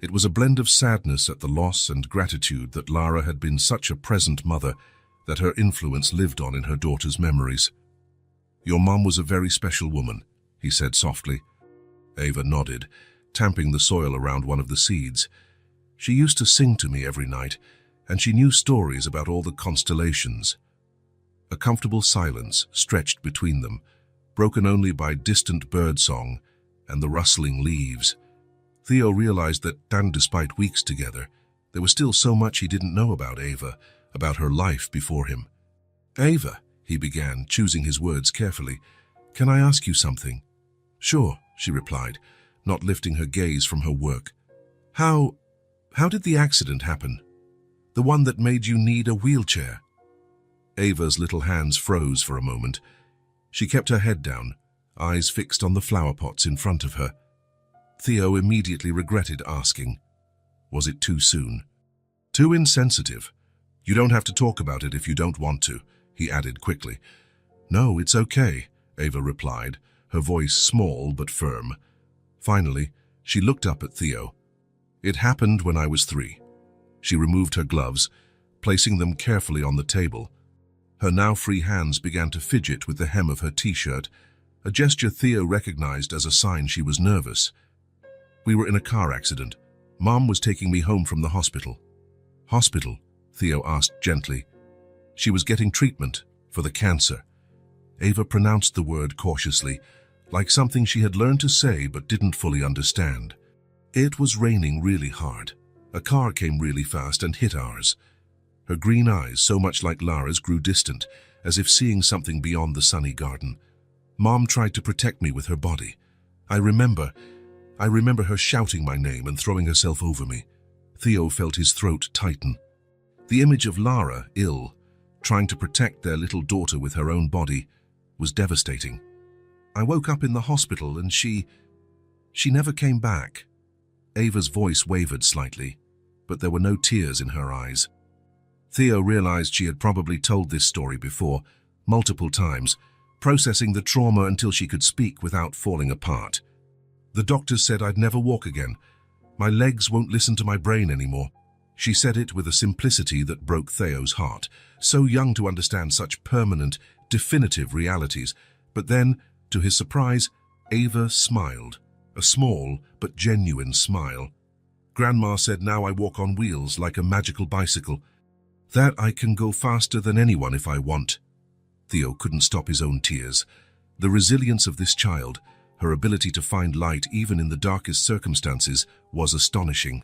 It was a blend of sadness at the loss and gratitude that Lara had been such a present mother, that her influence lived on in her daughter's memories. "Your mom was a very special woman," he said softly. Ava nodded, tamping the soil around one of the seeds. "She used to sing to me every night, and she knew stories about all the constellations." A comfortable silence stretched between them, broken only by distant birdsong and the rustling leaves. Theo realized that, despite weeks together, there was still so much he didn't know about Ava, about her life before him. "Ava," he began, choosing his words carefully, "can I ask you something?" "Sure," she replied, not lifting her gaze from her work. How did the accident happen? The one that made you need a wheelchair?" Ava's little hands froze for a moment. She kept her head down, eyes fixed on the flower pots in front of her. Theo immediately regretted asking. Was it too soon? "Too insensitive. You don't have to talk about it if you don't want to," he added quickly. "No, it's okay," Ava replied, her voice small but firm. Finally, she looked up at Theo. "It happened when I was 3. She removed her gloves, placing them carefully on the table. Her now free hands began to fidget with the hem of her t-shirt, a gesture Theo recognized as a sign she was nervous. "We were in a car accident. Mom was taking me home from the hospital." "Hospital?" Theo asked gently. "She was getting treatment for the cancer." Ava pronounced the word cautiously, like something she had learned to say but didn't fully understand. It was raining really hard. A car came really fast and hit ours. Her green eyes, so much like Lara's, grew distant, as if seeing something beyond the sunny garden. Mom tried to protect me with her body. I remember her shouting my name and throwing herself over me. Theo felt his throat tighten. The image of Lara, ill, trying to protect their little daughter with her own body, was devastating. "I woke up in the hospital and she never came back." Ava's voice wavered slightly, but there were no tears in her eyes. Theo realized she had probably told this story before, multiple times, processing the trauma until she could speak without falling apart. "The doctors said I'd never walk again. My legs won't listen to my brain anymore." She said it with a simplicity that broke Theo's heart, so young to understand such permanent, definitive realities. But then, to his surprise, Ava smiled, a small but genuine smile. "Grandma said now I walk on wheels like a magical bicycle. That I can go faster than anyone if I want." Theo couldn't stop his own tears. The resilience of this child, her ability to find light even in the darkest circumstances, was astonishing.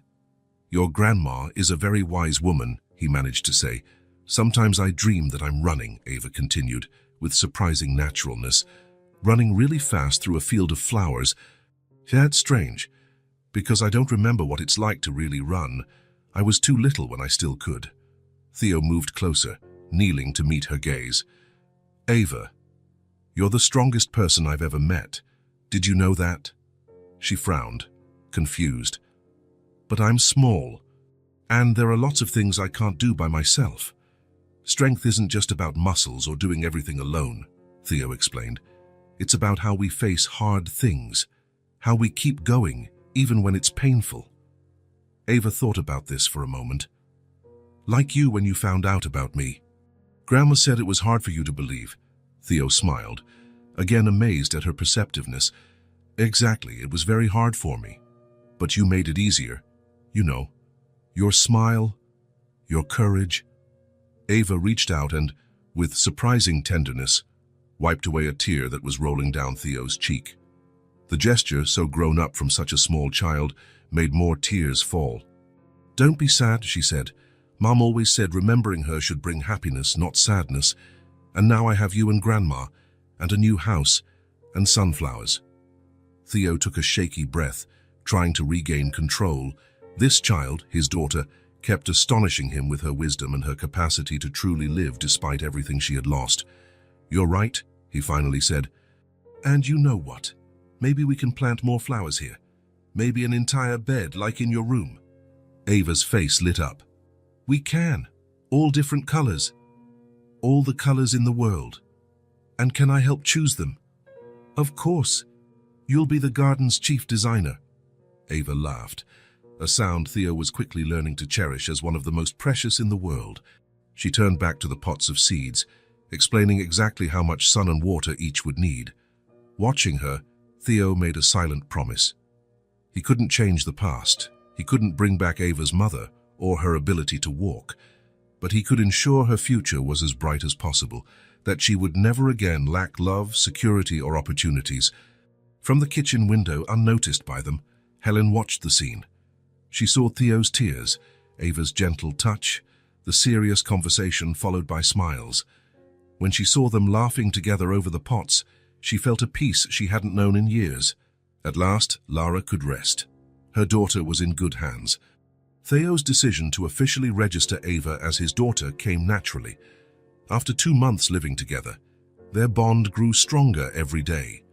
"Your grandma is a very wise woman," he managed to say. Sometimes I dream that I'm running, Ava continued, with surprising naturalness. Running really fast through a field of flowers. Yeah, it's strange, because I don't remember what it's like to really run. I was too little when I still could. Theo moved closer, kneeling to meet her gaze. Ava, you're the strongest person I've ever met. Did you know that? She frowned, confused. But I'm small, and there are lots of things I can't do by myself. Strength isn't just about muscles or doing everything alone, Theo explained. It's about how we face hard things, how we keep going even when it's painful. Ava thought about this for a moment. Like you when you found out about me. Grandma said it was hard for you to believe. Theo smiled, again amazed at her perceptiveness. Exactly, it was very hard for me. But you made it easier. You know, your smile, your courage. Ava reached out and, with surprising tenderness, wiped away a tear that was rolling down Theo's cheek. The gesture, so grown up from such a small child, made more tears fall. Don't be sad, she said. Mom always said remembering her should bring happiness, not sadness. And now I have you and Grandma, and a new house, and sunflowers. Theo took a shaky breath, trying to regain control. This child, his daughter, kept astonishing him with her wisdom and her capacity to truly live despite everything she had lost. You're right, he finally said. And you know what? Maybe we can plant more flowers here. Maybe an entire bed like in your room. Ava's face lit up. We can. All different colors. All the colors in the world. And can I help choose them? Of course. You'll be the garden's chief designer. Ava laughed, a sound Theo was quickly learning to cherish as one of the most precious in the world. She turned back to the pots of seeds, explaining exactly how much sun and water each would need. Watching her, Theo made a silent promise. He couldn't change the past. He couldn't bring back Ava's mother or her ability to walk, but he could ensure her future was as bright as possible, that she would never again lack love, security, or opportunities. From the kitchen window, unnoticed by them, Helen watched the scene. She saw Theo's tears, Ava's gentle touch, the serious conversation followed by smiles. When she saw them laughing together over the pots, she felt a peace she hadn't known in years. At last, Lara could rest. Her daughter was in good hands. Theo's decision to officially register Ava as his daughter came naturally. After 2 months living together, their bond grew stronger every day.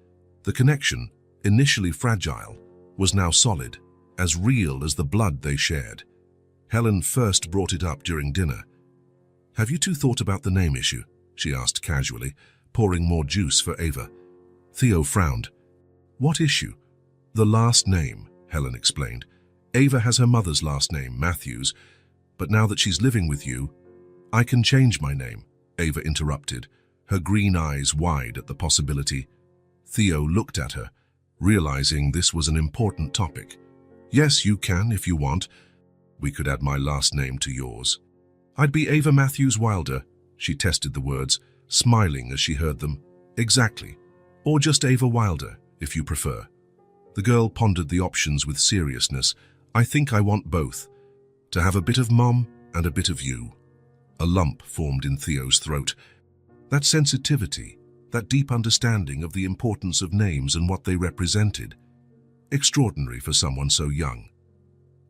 The connection, initially fragile, was now solid, as real as the blood they shared. Helen first brought it up during dinner. Have you two thought about the name issue? She asked casually, pouring more juice for Ava. Theo frowned. What issue? The last name, Helen explained. Ava has her mother's last name, Matthews, but now that she's living with you, I can change my name, Ava interrupted, her green eyes wide at the possibility. Theo looked at her, realizing this was an important topic. Yes, you can if you want. We could add my last name to yours. I'd be Ava Matthews Wilder, she tested the words, smiling as she heard them. Exactly. Or just Ava Wilder, if you prefer. The girl pondered the options with seriousness. I think I want both. To have a bit of Mom and a bit of you. A lump formed in Theo's throat. That sensitivity, that deep understanding of the importance of names and what they represented. Extraordinary for someone so young.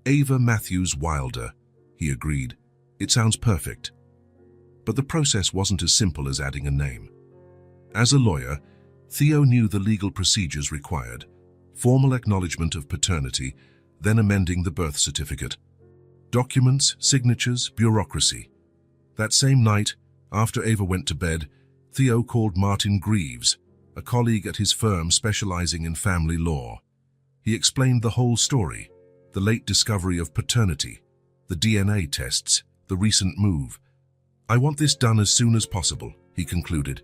Ava Matthews Wilder, he agreed. It sounds perfect. But the process wasn't as simple as adding a name. As a lawyer, Theo knew the legal procedures required. Formal acknowledgement of paternity, then amending the birth certificate. Documents, signatures, bureaucracy. That same night, after Ava went to bed, Theo called Martin Greaves, a colleague at his firm specializing in family law. He explained the whole story, the late discovery of paternity, the DNA tests, the recent move. I want this done as soon as possible, he concluded.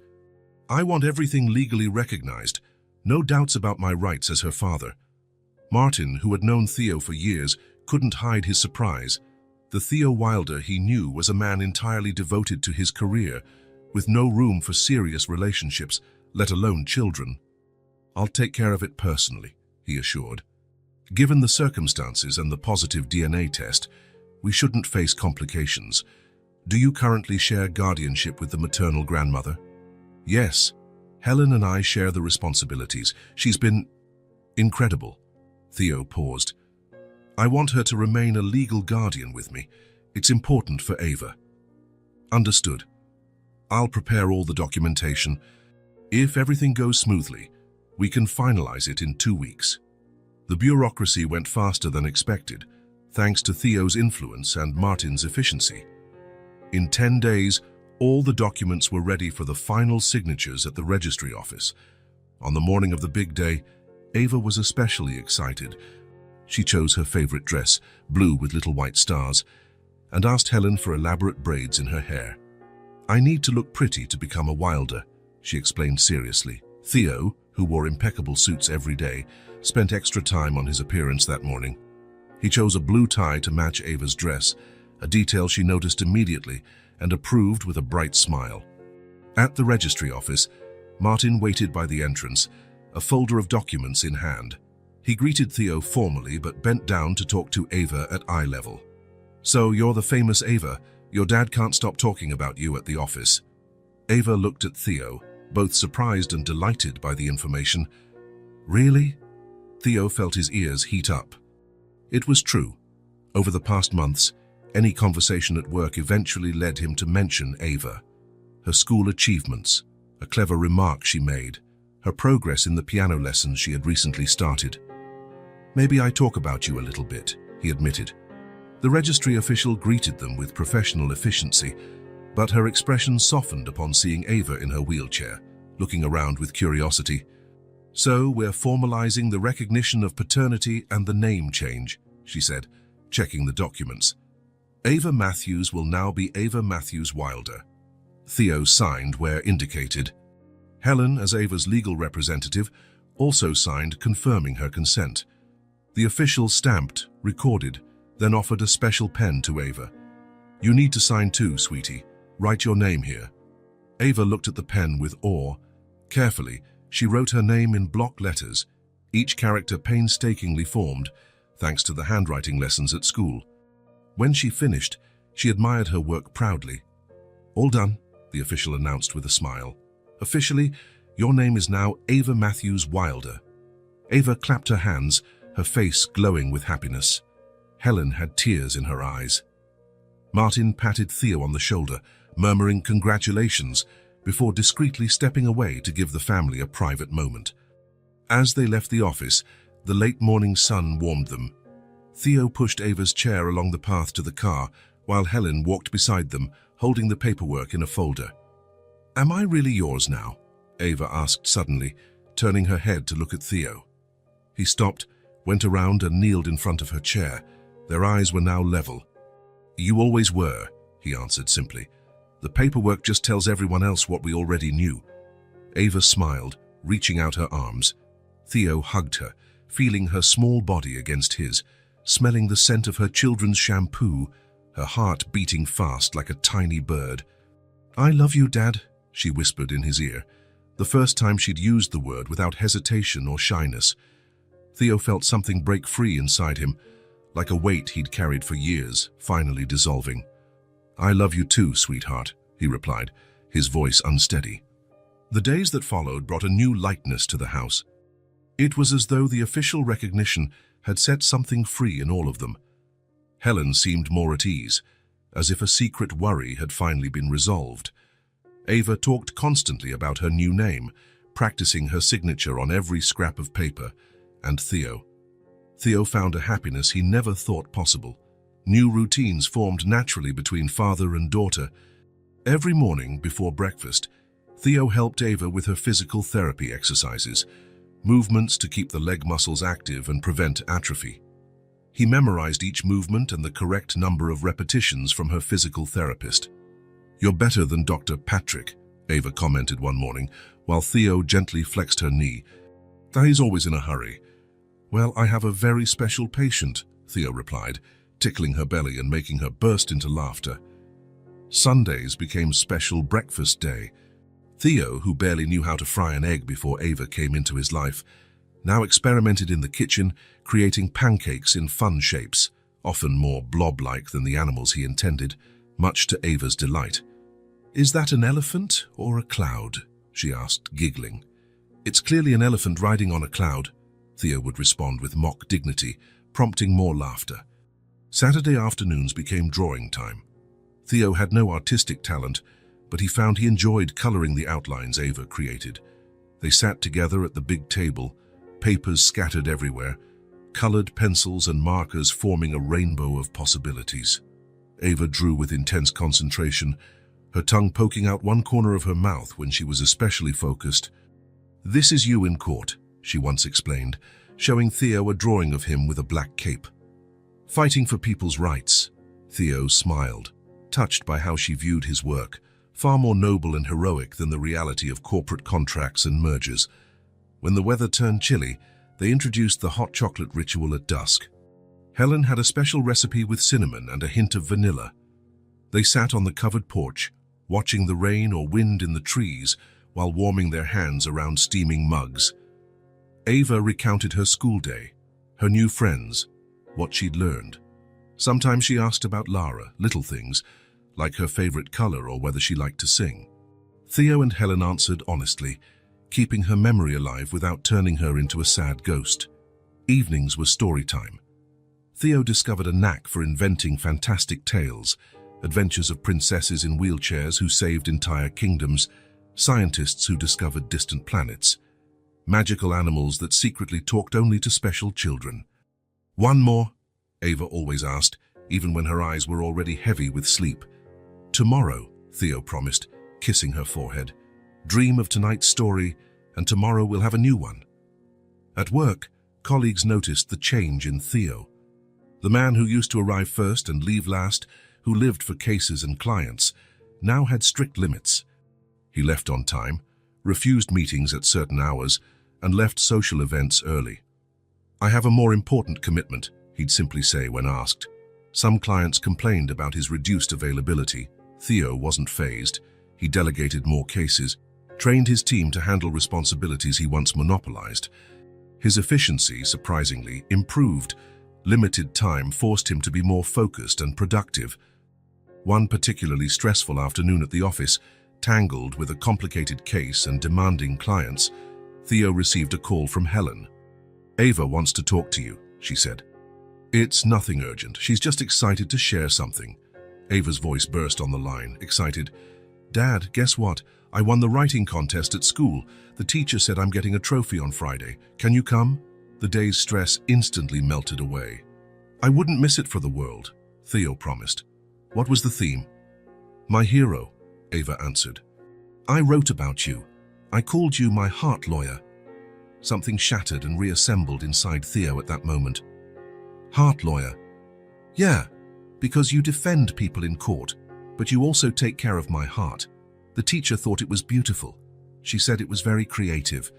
I want everything legally recognized, no doubts about my rights as her father. Martin, who had known Theo for years, couldn't hide his surprise. The Theo Wilder he knew was a man entirely devoted to his career, with no room for serious relationships, let alone children. I'll take care of it personally, he assured. Given the circumstances and the positive DNA test, We shouldn't face complications. Do you currently share guardianship with the maternal grandmother? Yes. Helen and I share the responsibilities. She's been incredible. Theo paused. I want her to remain a legal guardian with me. It's important for Ava. Understood. I'll prepare all the documentation. If everything goes smoothly, we can finalize it in 2 weeks. The bureaucracy went faster than expected, thanks to Theo's influence and Martin's efficiency. In 10 days, all the documents were ready for the final signatures at the registry office. On the morning of the big day, Ava was especially excited. She chose her favorite dress, blue with little white stars, and asked Helen for elaborate braids in her hair. I need to look pretty to become a Wilder, she explained seriously. Theo, who wore impeccable suits every day, spent extra time on his appearance that morning. He chose a blue tie to match Ava's dress, a detail she noticed immediately and approved with a bright smile. At the registry office, Martin waited by the entrance, a folder of documents in hand. He greeted Theo formally but bent down to talk to Ava at eye level. So you're the famous Ava. Your dad can't stop talking about you at the office. Ava looked at Theo, both surprised and delighted by the information. Really? Theo felt his ears heat up. It was true. Over the past months, any conversation at work eventually led him to mention Ava. Her school achievements, a clever remark she made, her progress in the piano lessons she had recently started. Maybe I talk about you a little bit, he admitted. The registry official greeted them with professional efficiency, but her expression softened upon seeing Ava in her wheelchair, looking around with curiosity. So we're formalizing the recognition of paternity and the name change, she said, checking the documents. Ava Matthews will now be Ava Matthews Wilder. Theo signed where indicated. Helen, as Ava's legal representative, also signed confirming her consent. The official stamped, recorded, then offered a special pen to Ava. You need to sign too, sweetie. Write your name here. Ava looked at the pen with awe. Carefully, she wrote her name in block letters, each character painstakingly formed, thanks to the handwriting lessons at school. When she finished, she admired her work proudly. All done, the official announced with a smile. Officially, your name is now Ava Matthews Wilder. Ava clapped her hands, her face glowing with happiness. Helen had tears in her eyes. Martin patted Theo on the shoulder, murmuring congratulations, before discreetly stepping away to give the family a private moment. As they left the office, the late morning sun warmed them. Theo pushed Ava's chair along the path to the car, while Helen walked beside them, holding the paperwork in a folder. Am I really yours now? Ava asked suddenly, turning her head to look at Theo. He stopped, went around and kneeled in front of her chair. Their eyes were now level. You always were, he answered simply. The paperwork just tells everyone else what we already knew. Ava smiled, reaching out her arms. Theo hugged her, feeling her small body against his, smelling the scent of her children's shampoo, her heart beating fast like a tiny bird. I love you, Dad, she whispered in his ear, the first time she'd used the word without hesitation or shyness. Theo felt something break free inside him, like a weight he'd carried for years, finally dissolving. I love you too, sweetheart, he replied, his voice unsteady. The days that followed brought a new lightness to the house. It was as though the official recognition had set something free in all of them. Helen seemed more at ease, as if a secret worry had finally been resolved. Ava talked constantly about her new name, practicing her signature on every scrap of paper, and Theo. Theo found a happiness he never thought possible. New routines formed naturally between father and daughter. Every morning before breakfast, Theo helped Ava with her physical therapy exercises, movements to keep the leg muscles active and prevent atrophy. He memorized each movement and the correct number of repetitions from her physical therapist. You're better than Dr. Patrick, Ava commented one morning, while Theo gently flexed her knee. He's always in a hurry. Well, I have a very special patient, Theo replied, tickling her belly and making her burst into laughter. Sundays became special breakfast day. Theo, who barely knew how to fry an egg before Ava came into his life, now experimented in the kitchen, creating pancakes in fun shapes, often more blob-like than the animals he intended, much to Ava's delight. "Is that an elephant or a cloud?" she asked, giggling. "It's clearly an elephant riding on a cloud," Theo would respond with mock dignity, prompting more laughter. Saturday afternoons became drawing time. Theo had no artistic talent, but he found he enjoyed coloring the outlines Ava created. They sat together at the big table, papers scattered everywhere, colored pencils and markers forming a rainbow of possibilities. Ava drew with intense concentration, her tongue poking out one corner of her mouth when she was especially focused. "This is you in court," she once explained, showing Theo a drawing of him with a black cape. "Fighting for people's rights." Theo smiled, touched by how she viewed his work, far more noble and heroic than the reality of corporate contracts and mergers. When the weather turned chilly, they introduced the hot chocolate ritual at dusk. Helen had a special recipe with cinnamon and a hint of vanilla. They sat on the covered porch, watching the rain or wind in the trees while warming their hands around steaming mugs. Ava recounted her school day, her new friends, what she'd learned. Sometimes she asked about Lara, little things, like her favorite color or whether she liked to sing. Theo and Helen answered honestly, keeping her memory alive without turning her into a sad ghost. Evenings were story time. Theo discovered a knack for inventing fantastic tales, adventures of princesses in wheelchairs who saved entire kingdoms, scientists who discovered distant planets, magical animals that secretly talked only to special children. "One more?" Ava always asked, even when her eyes were already heavy with sleep. "Tomorrow," Theo promised, kissing her forehead. "Dream of tonight's story, and tomorrow we'll have a new one." At work, colleagues noticed the change in Theo. The man who used to arrive first and leave last, who lived for cases and clients, now had strict limits. He left on time, refused meetings at certain hours, and left social events early. "I have a more important commitment," he'd simply say when asked. Some clients complained about his reduced availability. Theo wasn't fazed. He delegated more cases, trained his team to handle responsibilities he once monopolized. His efficiency, surprisingly, improved. Limited time forced him to be more focused and productive. One particularly stressful afternoon at the office, tangled with a complicated case and demanding clients, Theo received a call from Helen. "Ava wants to talk to you," she said. "It's nothing urgent. She's just excited to share something." Ava's voice burst on the line, excited. "Dad, guess what? I won the writing contest at school. The teacher said I'm getting a trophy on Friday. Can you come?" The day's stress instantly melted away. "I wouldn't miss it for the world," Theo promised. "What was the theme?" "My hero," Ava answered. "I wrote about you. I called you my heart lawyer." Something shattered and reassembled inside Theo at that moment. "Heart lawyer?" "Yeah, because you defend people in court, but you also take care of my heart." The teacher thought it was beautiful. She said it was very creative.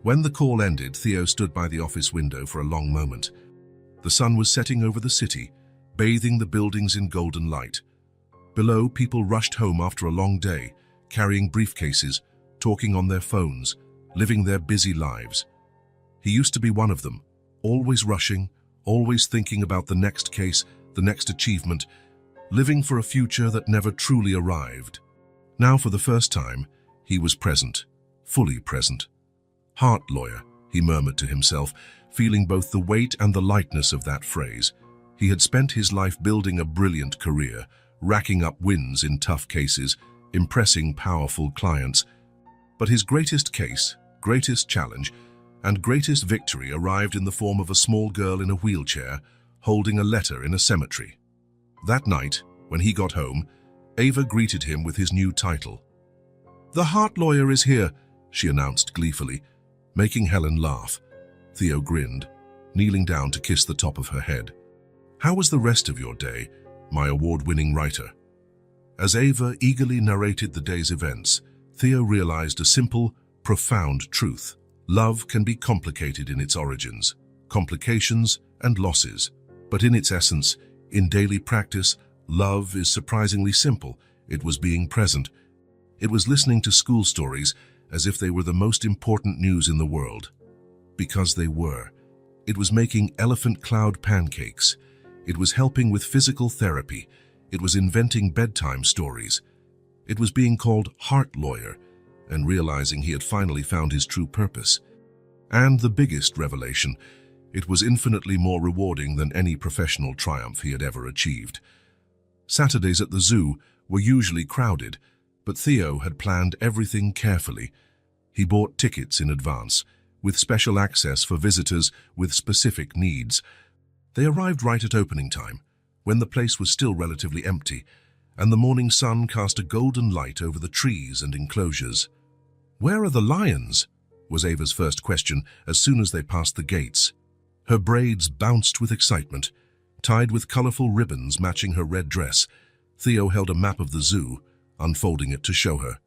When the call ended, Theo stood by the office window for a long moment. The sun was setting over the city, bathing the buildings in golden light. Below, people rushed home after a long day, carrying briefcases, talking on their phones, living their busy lives. He used to be one of them, always rushing, always thinking about the next case, the next achievement, living for a future that never truly arrived. Now, for the first time, he was present, fully present. "Heart lawyer," he murmured to himself, feeling both the weight and the lightness of that phrase. He had spent his life building a brilliant career, racking up wins in tough cases, impressing powerful clients. But his greatest case, greatest challenge, and greatest victory arrived in the form of a small girl in a wheelchair, holding a letter in a cemetery. That night, when he got home, Ava greeted him with his new title. "The heart lawyer is here," she announced gleefully, making Helen laugh. Theo grinned, kneeling down to kiss the top of her head. "How was the rest of your day, my award-winning writer?" As Ava eagerly narrated the day's events, Theo realized a simple, profound truth. Love can be complicated in its origins, complications and losses. But in its essence, in daily practice, love is surprisingly simple. It was being present. It was listening to school stories as if they were the most important news in the world. Because they were. It was making elephant cloud pancakes. It was helping with physical therapy. It was inventing bedtime stories. It was being called Heart Lawyer and realizing he had finally found his true purpose. And the biggest revelation, it was infinitely more rewarding than any professional triumph he had ever achieved. Saturdays at the zoo were usually crowded, but Theo had planned everything carefully. He bought tickets in advance, with special access for visitors with specific needs. They arrived right at opening time, when the place was still relatively empty, and the morning sun cast a golden light over the trees and enclosures. "Where are the lions?" was Ava's first question as soon as they passed the gates. Her braids bounced with excitement. Tied with colorful ribbons matching her red dress, Theo held a map of the zoo, unfolding it to show her.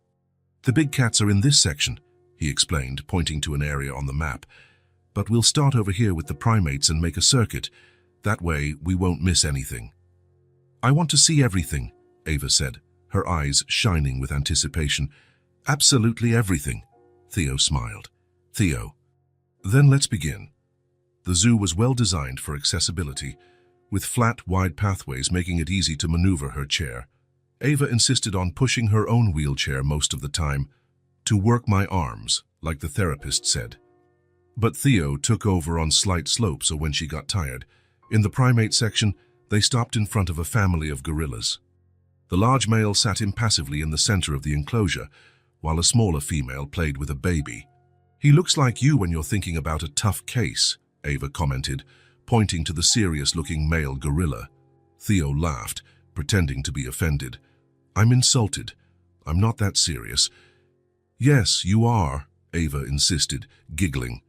"The big cats are in this section," he explained, pointing to an area on the map. "But we'll start over here with the primates and make a circuit. That way, we won't miss anything." "I want to see everything," Ava said, her eyes shining with anticipation. "Absolutely everything," Theo smiled. "Theo, then let's begin." The zoo was well designed for accessibility, with flat, wide pathways making it easy to maneuver her chair. Ava insisted on pushing her own wheelchair most of the time, "to work my arms," like the therapist said. But Theo took over on slight slopes or when she got tired. In the primate section, they stopped in front of a family of gorillas. The large male sat impassively in the center of the enclosure, while a smaller female played with a baby. "He looks like you when you're thinking about a tough case," Ava commented, pointing to the serious-looking male gorilla. Theo laughed, pretending to be offended. "I'm insulted. I'm not that serious." "Yes, you are," Ava insisted, giggling.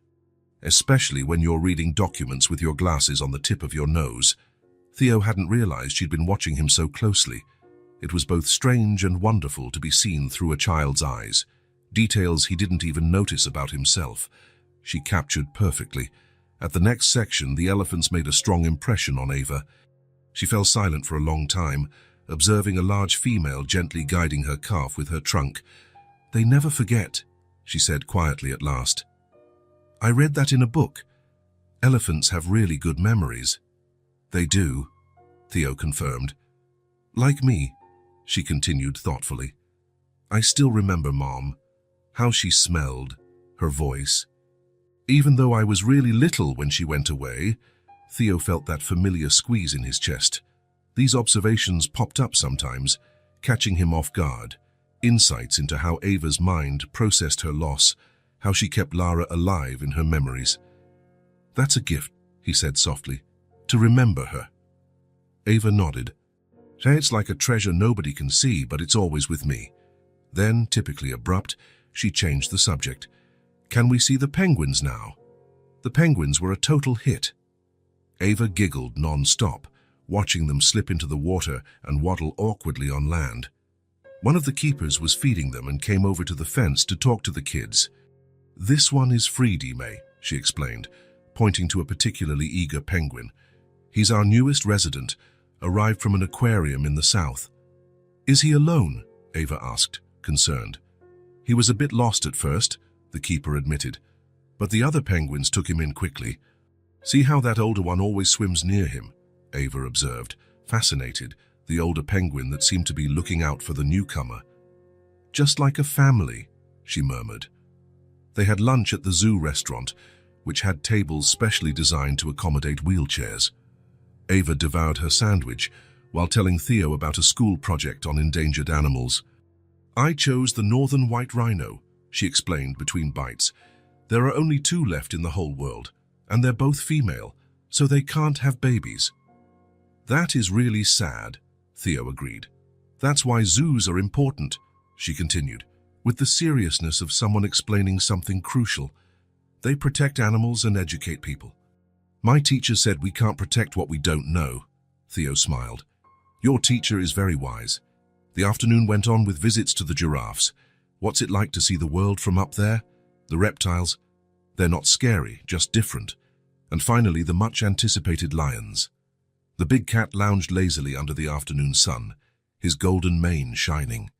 "Especially when you're reading documents with your glasses on the tip of your nose." Theo hadn't realized she'd been watching him so closely. It was both strange and wonderful to be seen through a child's eyes. Details he didn't even notice about himself. She captured perfectly. At the next section, the elephants made a strong impression on Ava. She fell silent for a long time, observing a large female gently guiding her calf with her trunk. "They never forget," she said quietly at last. "I read that in a book. Elephants have really good memories." "They do," Theo confirmed. "Like me," she continued thoughtfully. "I still remember Mom, how she smelled, her voice. Even though I was really little when she went away," Theo felt that familiar squeeze in his chest. These observations popped up sometimes, catching him off guard. Insights into how Ava's mind processed her loss, how she kept Lara alive in her memories. "That's a gift," he said softly, "to remember her." Ava nodded. "It's like a treasure nobody can see, but it's always with me." Then, typically abrupt, she changed the subject. "Can we see the penguins now?" The penguins were a total hit. Ava giggled non-stop, watching them slip into the water and waddle awkwardly on land. One of the keepers was feeding them and came over to the fence to talk to the kids. "This one is Freedy, May," she explained, pointing to a particularly eager penguin. "He's our newest resident, arrived from an aquarium in the south." "Is he alone?" Ava asked, concerned. "He was a bit lost at first," the keeper admitted, "but the other penguins took him in quickly. See how that older one always swims near him?" Ava observed, fascinated, the older penguin that seemed to be looking out for the newcomer. "Just like a family," she murmured. They had lunch at the zoo restaurant, which had tables specially designed to accommodate wheelchairs. Ava devoured her sandwich while telling Theo about a school project on endangered animals. "I chose the northern white rhino," she explained between bites. "There are only 2 left in the whole world, and they're both female, so they can't have babies." "That is really sad," Theo agreed. "That's why zoos are important," she continued, with the seriousness of someone explaining something crucial. "They protect animals and educate people." "My teacher said we can't protect what we don't know," Theo smiled. "Your teacher is very wise." The afternoon went on with visits to the giraffes. What's it like to see the world from up there? The reptiles? They're not scary, just different. And finally, the much-anticipated lions. The big cat lounged lazily under the afternoon sun, his golden mane shining.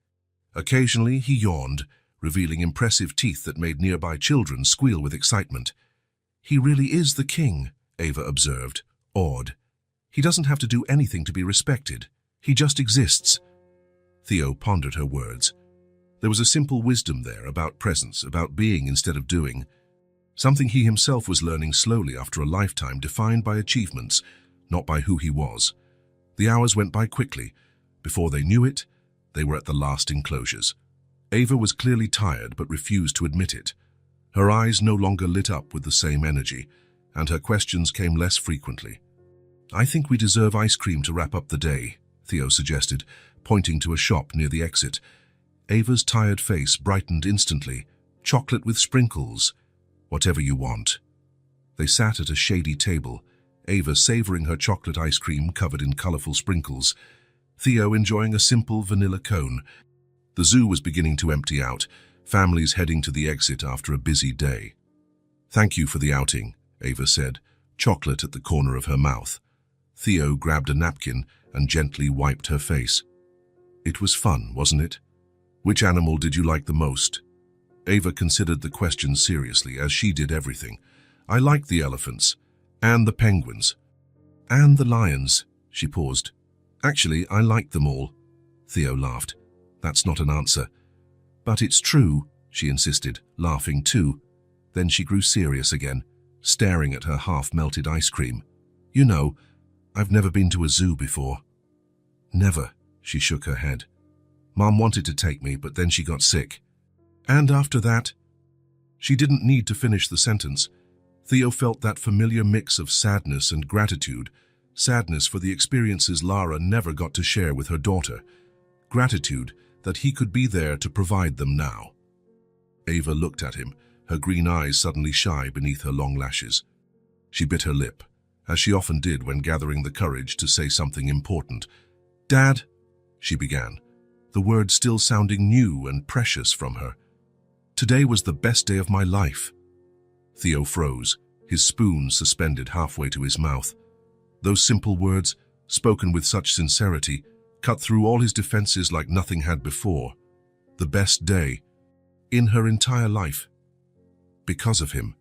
Occasionally, he yawned, revealing impressive teeth that made nearby children squeal with excitement. "He really is the king," Ava observed, awed. He doesn't have to do anything to be respected. He just exists. Theo pondered her words. There was a simple wisdom there about presence, about being instead of doing. Something he himself was learning slowly after a lifetime defined by achievements, not by who he was. The hours went by quickly. Before they knew it, they were at the last enclosures. Ava was clearly tired but refused to admit it. Her eyes no longer lit up with the same energy, and her questions came less frequently. "I think we deserve ice cream to wrap up the day," Theo suggested, pointing to a shop near the exit. Ava's tired face brightened instantly. "Chocolate with sprinkles. Whatever you want." They sat at a shady table, Ava savoring her chocolate ice cream covered in colorful sprinkles, Theo enjoying a simple vanilla cone. The zoo was beginning to empty out, families heading to the exit after a busy day. "Thank you for the outing," Ava said, chocolate at the corner of her mouth. Theo grabbed a napkin and gently wiped her face. "It was fun, wasn't it? Which animal did you like the most?" Ava considered the question seriously, as she did everything. "I liked the elephants. And the penguins. And the lions." She paused. "Actually, I liked them all." Theo laughed. "That's not an answer." "But it's true," she insisted, laughing too. Then she grew serious again, staring at her half-melted ice cream. "You know, I've never been to a zoo before." "Never," she shook her head. "Mom wanted to take me, but then she got sick. And after that..." She didn't need to finish the sentence. Theo felt that familiar mix of sadness and gratitude, sadness for the experiences Lara never got to share with her daughter, gratitude that he could be there to provide them now. Ava looked at him, her green eyes suddenly shy beneath her long lashes. She bit her lip, as she often did when gathering the courage to say something important. "Dad," she began, the words still sounding new and precious from her. "Today was the best day of my life." Theo froze, his spoon suspended halfway to his mouth. Those simple words, spoken with such sincerity, cut through all his defenses like nothing had before. The best day in her entire life. Because of him.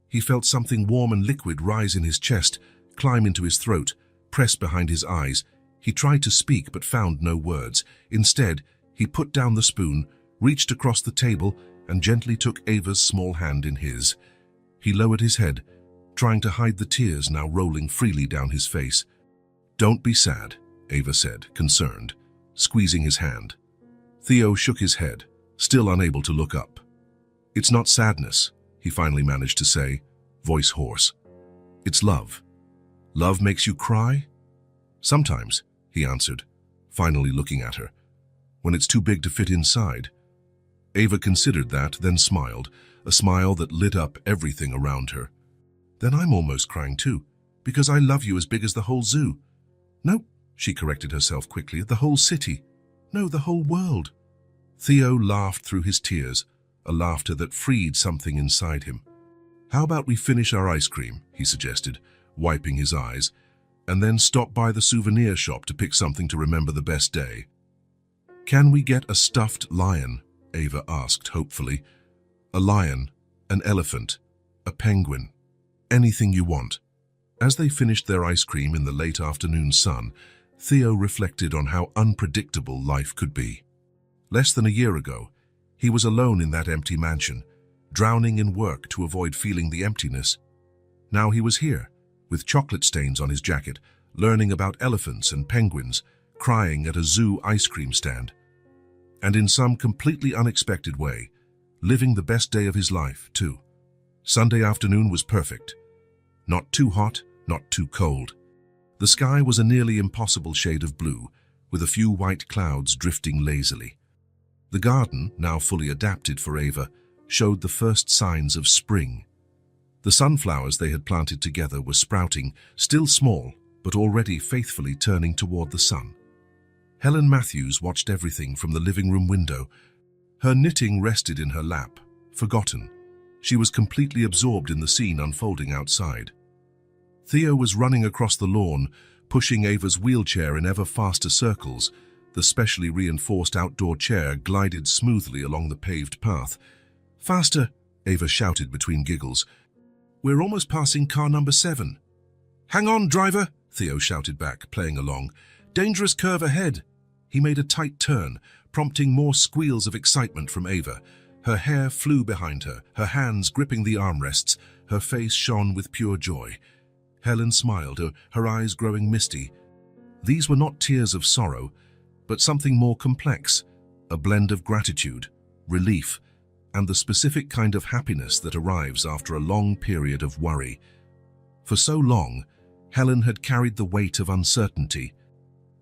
He felt something warm and liquid rise in his chest, climb into his throat, press behind his eyes. He tried to speak but found no words. Instead, he put down the spoon, reached across the table, and gently took Ava's small hand in his. He lowered his head, trying to hide the tears now rolling freely down his face. "Don't be sad," Ava said, concerned, squeezing his hand. Theo shook his head, still unable to look up. "It's not sadness," he finally managed to say, voice hoarse. "It's love. Love makes you cry?" "Sometimes," he answered, finally looking at her. "When it's too big to fit inside." Ava considered that, then smiled, a smile that lit up everything around her. "Then I'm almost crying too, because I love you as big as the whole zoo." "No," she corrected herself quickly, "the whole city. No, the whole world." Theo laughed through his tears, a laughter that freed something inside him. "How about we finish our ice cream," he suggested, wiping his eyes, "and then stop by the souvenir shop to pick something to remember the best day." "Can we get a stuffed lion?" Ava asked hopefully. "A lion, an elephant, a penguin, anything you want." As they finished their ice cream in the late afternoon sun, Theo reflected on how unpredictable life could be. Less than a year ago, he was alone in that empty mansion, drowning in work to avoid feeling the emptiness. Now he was here, with chocolate stains on his jacket, learning about elephants and penguins, crying at a zoo ice cream stand. And in some completely unexpected way, living the best day of his life, too. Sunday afternoon was perfect. Not too hot, not too cold. The sky was a nearly impossible shade of blue, with a few white clouds drifting lazily. The garden, now fully adapted for Ava, showed the first signs of spring. The sunflowers they had planted together were sprouting, still small, but already faithfully turning toward the sun. Helen Matthews watched everything from the living room window. Her knitting rested in her lap, forgotten. She was completely absorbed in the scene unfolding outside. Theo was running across the lawn, pushing Ava's wheelchair in ever faster circles. The specially reinforced outdoor chair glided smoothly along the paved path. "Faster!" Ava shouted between giggles. "We're almost passing car number 7. "Hang on, driver!" Theo shouted back, playing along. Dangerous curve ahead! He made a tight turn, prompting more squeals of excitement from Ava. Her hair flew behind her, her hands gripping the armrests, her face shone with pure joy. Helen smiled, her eyes growing misty. These were not tears of sorrow, but something more complex, a blend of gratitude, relief, and the specific kind of happiness that arrives after a long period of worry. For so long, Helen had carried the weight of uncertainty.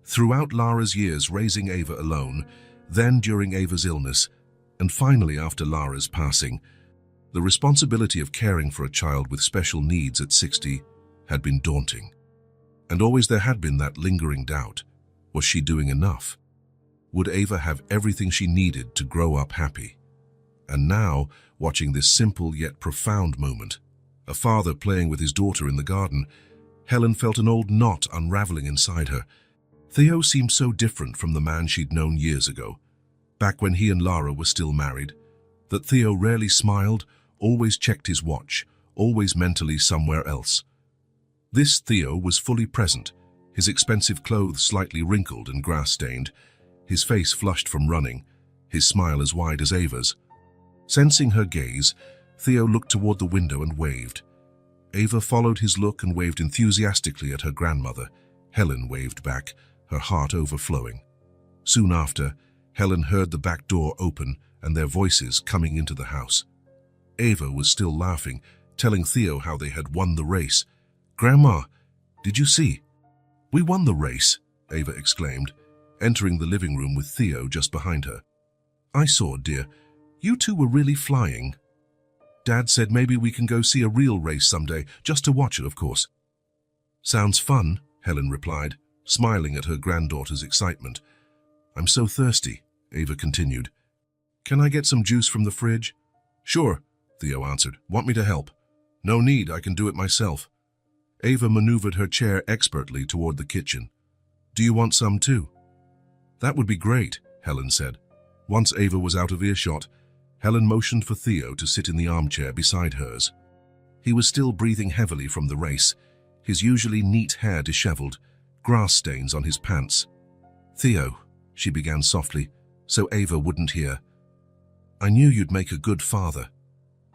Throughout Lara's years raising Ava alone, then during Ava's illness, and finally after Lara's passing, the responsibility of caring for a child with special needs at 60 had been daunting. And always there had been that lingering doubt. Was she doing enough? Would Ava have everything she needed to grow up happy? And now, watching this simple yet profound moment, a father playing with his daughter in the garden, Helen felt an old knot unraveling inside her. Theo seemed so different from the man she'd known years ago, back when he and Lara were still married, that Theo rarely smiled, always checked his watch, always mentally somewhere else. This Theo was fully present, his expensive clothes slightly wrinkled and grass-stained, his face flushed from running, his smile as wide as Ava's. Sensing her gaze, Theo looked toward the window and waved. Ava followed his look and waved enthusiastically at her grandmother. Helen waved back, her heart overflowing. Soon after, Helen heard the back door open and their voices coming into the house. Ava was still laughing, telling Theo how they had won the race. "Grandma, did you see? We won the race," Ava exclaimed, entering the living room with Theo just behind her. "I saw, dear. You two were really flying. Dad said maybe we can go see a real race someday, just to watch it, of course." "Sounds fun," Helen replied, smiling at her granddaughter's excitement. "I'm so thirsty," Ava continued. "Can I get some juice from the fridge?" "Sure," Theo answered. "Want me to help?" "No need, I can do it myself." Ava maneuvered her chair expertly toward the kitchen. "Do you want some too?" "That would be great," Helen said. Once Ava was out of earshot, Helen motioned for Theo to sit in the armchair beside hers. He was still breathing heavily from the race, his usually neat hair disheveled, grass stains on his pants. "Theo," she began softly, so Ava wouldn't hear, "I knew you'd make a good father."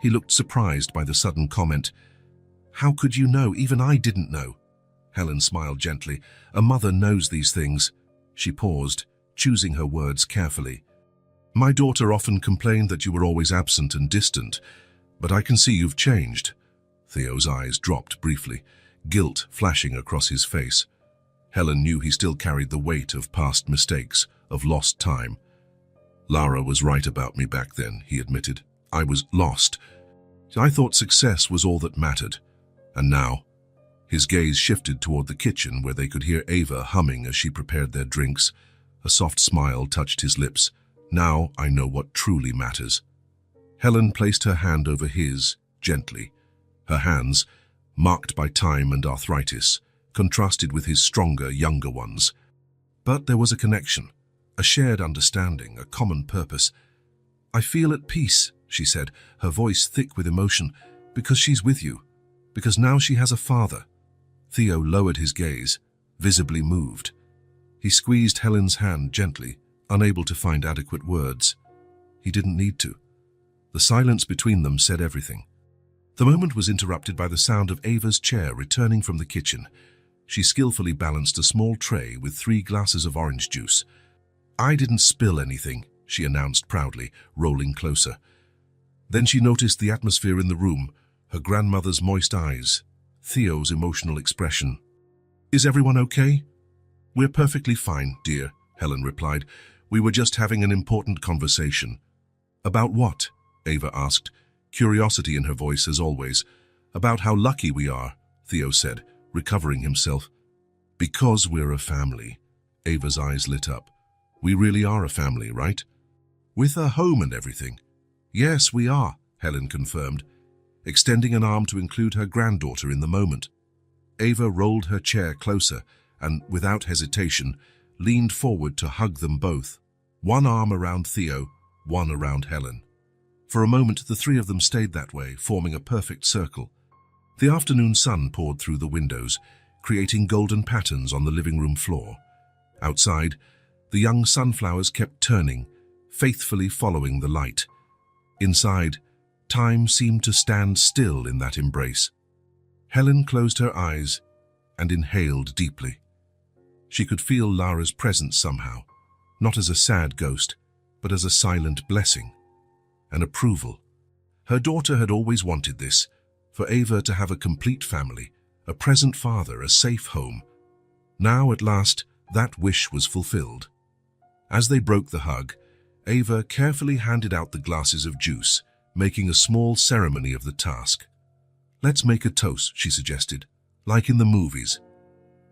He looked surprised by the sudden comment. "How could you know? Even I didn't know." Helen smiled gently. "A mother knows these things." She paused, choosing her words carefully. "My daughter often complained that you were always absent and distant, but I can see you've changed." Theo's eyes dropped briefly, guilt flashing across his face. Helen knew he still carried the weight of past mistakes, of lost time. "Lara was right about me back then," he admitted. "I was lost. I thought success was all that mattered. And now?" His gaze shifted toward the kitchen where they could hear Ava humming as she prepared their drinks. A soft smile touched his lips. "Now I know what truly matters." Helen placed her hand over his, gently. Her hands, marked by time and arthritis, contrasted with his stronger, younger ones. But there was a connection, a shared understanding, a common purpose. "I feel at peace," she said, her voice thick with emotion, "because she's with you, because now she has a father." Theo lowered his gaze, visibly moved. He squeezed Helen's hand gently, unable to find adequate words. He didn't need to. The silence between them said everything. The moment was interrupted by the sound of Ava's chair returning from the kitchen. She skillfully balanced a small tray with 3 glasses of orange juice. "I didn't spill anything," she announced proudly, rolling closer. Then she noticed the atmosphere in the room, her grandmother's moist eyes, Theo's emotional expression. "Is everyone okay?" "We're perfectly fine, dear," Helen replied. "We were just having an important conversation." "About what?" Ava asked, curiosity in her voice as always. "About how lucky we are," Theo said, recovering himself. "Because we're a family." Ava's eyes lit up. "We really are a family, right? With a home and everything." "Yes, we are," Helen confirmed, extending an arm to include her granddaughter in the moment. Ava rolled her chair closer and, without hesitation, leaned forward to hug them both, one arm around Theo, one around Helen. For a moment, the 3 of them stayed that way, forming a perfect circle. The afternoon sun poured through the windows, creating golden patterns on the living room floor. Outside, the young sunflowers kept turning, faithfully following the light. Inside, time seemed to stand still in that embrace. Helen closed her eyes and inhaled deeply. She could feel Lara's presence somehow, not as a sad ghost, but as a silent blessing, an approval. Her daughter had always wanted this, for Ava to have a complete family, a present father, a safe home. Now, at last, that wish was fulfilled. As they broke the hug, Ava carefully handed out the glasses of juice, making a small ceremony of the task. "Let's make a toast," she suggested, "like in the movies."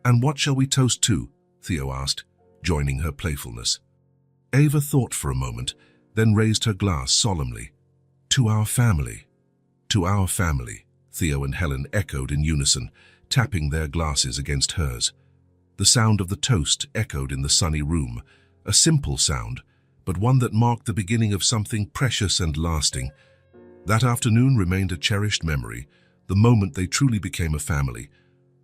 "And what shall we toast to?" Theo asked, joining her playfulness. Ava thought for a moment, then raised her glass solemnly. "To our family." "To our family," Theo and Helen echoed in unison, tapping their glasses against hers. The sound of the toast echoed in the sunny room, a simple sound, but one that marked the beginning of something precious and lasting. That afternoon remained a cherished memory, the moment they truly became a family,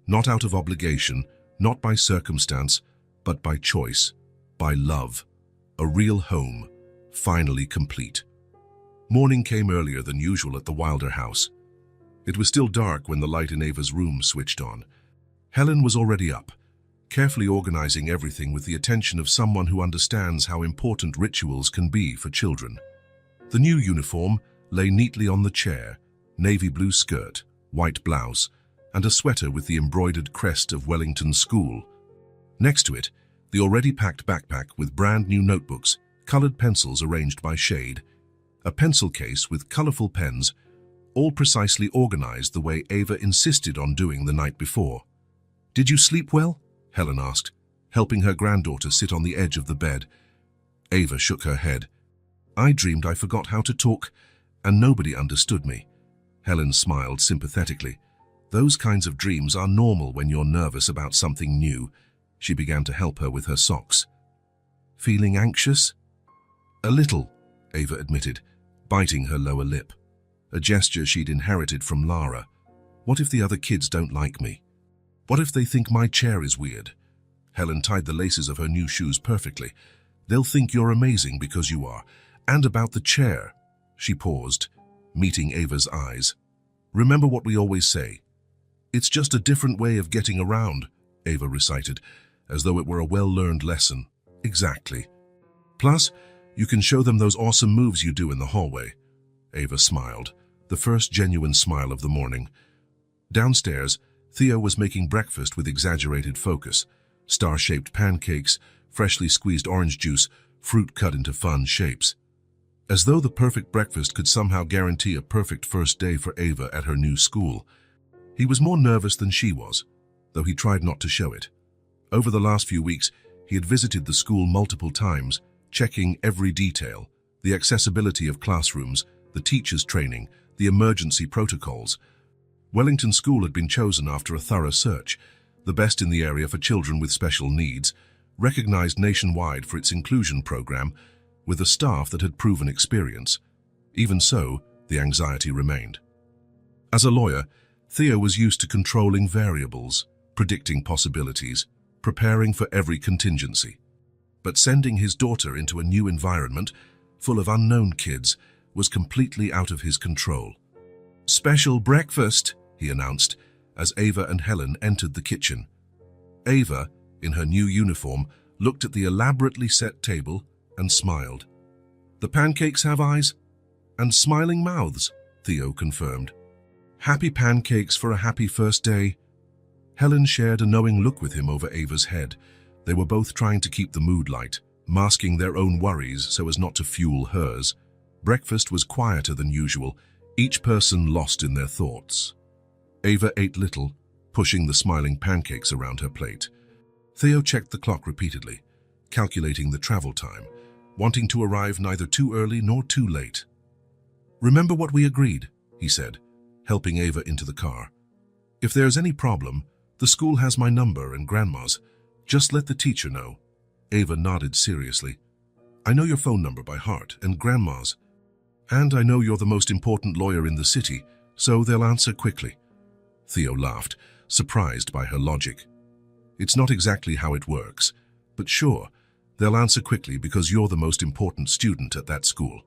not out of obligation, not by circumstance, but by choice, by love. A real home, finally complete. Morning came earlier than usual at the Wilder house. It was still dark when the light in Ava's room switched on. Helen was already up, carefully organizing everything with the attention of someone who understands how important rituals can be for children. The new uniform lay neatly on the chair, navy blue skirt, white blouse, and a sweater with the embroidered crest of Wellington School. Next to it, the already packed backpack with brand new notebooks, colored pencils arranged by shade, a pencil case with colorful pens, all precisely organized the way Ava insisted on doing the night before. "Did you sleep well?" Helen asked, helping her granddaughter sit on the edge of the bed. Ava shook her head. "I dreamed I forgot how to talk, and nobody understood me." Helen smiled sympathetically. "Those kinds of dreams are normal when you're nervous about something new." She began to help her with her socks. "Feeling anxious?" "A little," Ava admitted, biting her lower lip, a gesture she'd inherited from Lara. "What if the other kids don't like me? What if they think my chair is weird?" Helen tied the laces of her new shoes perfectly. "They'll think you're amazing because you are. And about the chair." She paused, meeting Ava's eyes. "Remember what we always say. It's just a different way of getting around," Ava recited, as though it were a well-learned lesson. "Exactly. Plus, you can show them those awesome moves you do in the hallway." Ava smiled, the first genuine smile of the morning. Downstairs, Theo was making breakfast with exaggerated focus. Star-shaped pancakes, freshly squeezed orange juice, fruit cut into fun shapes. As though the perfect breakfast could somehow guarantee a perfect first day for Ava at her new school. He was more nervous than she was, though he tried not to show it. Over the last few weeks, he had visited the school multiple times, checking every detail, the accessibility of classrooms, the teachers' training, the emergency protocols. Wellington School had been chosen after a thorough search, the best in the area for children with special needs, recognized nationwide for its inclusion program, with a staff that had proven experience. Even so, the anxiety remained. As a lawyer, Theo was used to controlling variables, predicting possibilities, preparing for every contingency. But sending his daughter into a new environment, full of unknown kids, was completely out of his control. "Special breakfast," he announced, as Ava and Helen entered the kitchen. Ava, in her new uniform, looked at the elaborately set table and smiled. "The pancakes have eyes?" "And smiling mouths," Theo confirmed. "Happy pancakes for a happy first day." Helen shared a knowing look with him over Ava's head. They were both trying to keep the mood light, masking their own worries so as not to fuel hers. Breakfast was quieter than usual, each person lost in their thoughts. Ava ate little, pushing the smiling pancakes around her plate. Theo checked the clock repeatedly, calculating the travel time, wanting to arrive neither too early nor too late. "Remember what we agreed," he said, helping Ava into the car. "If there's any problem, the school has my number and Grandma's. Just let the teacher know." Ava nodded seriously. "I know your phone number by heart and Grandma's. And I know you're the most important lawyer in the city, so they'll answer quickly." Theo laughed, surprised by her logic. It's not exactly how it works, but sure, they'll answer quickly because you're the most important student at that school.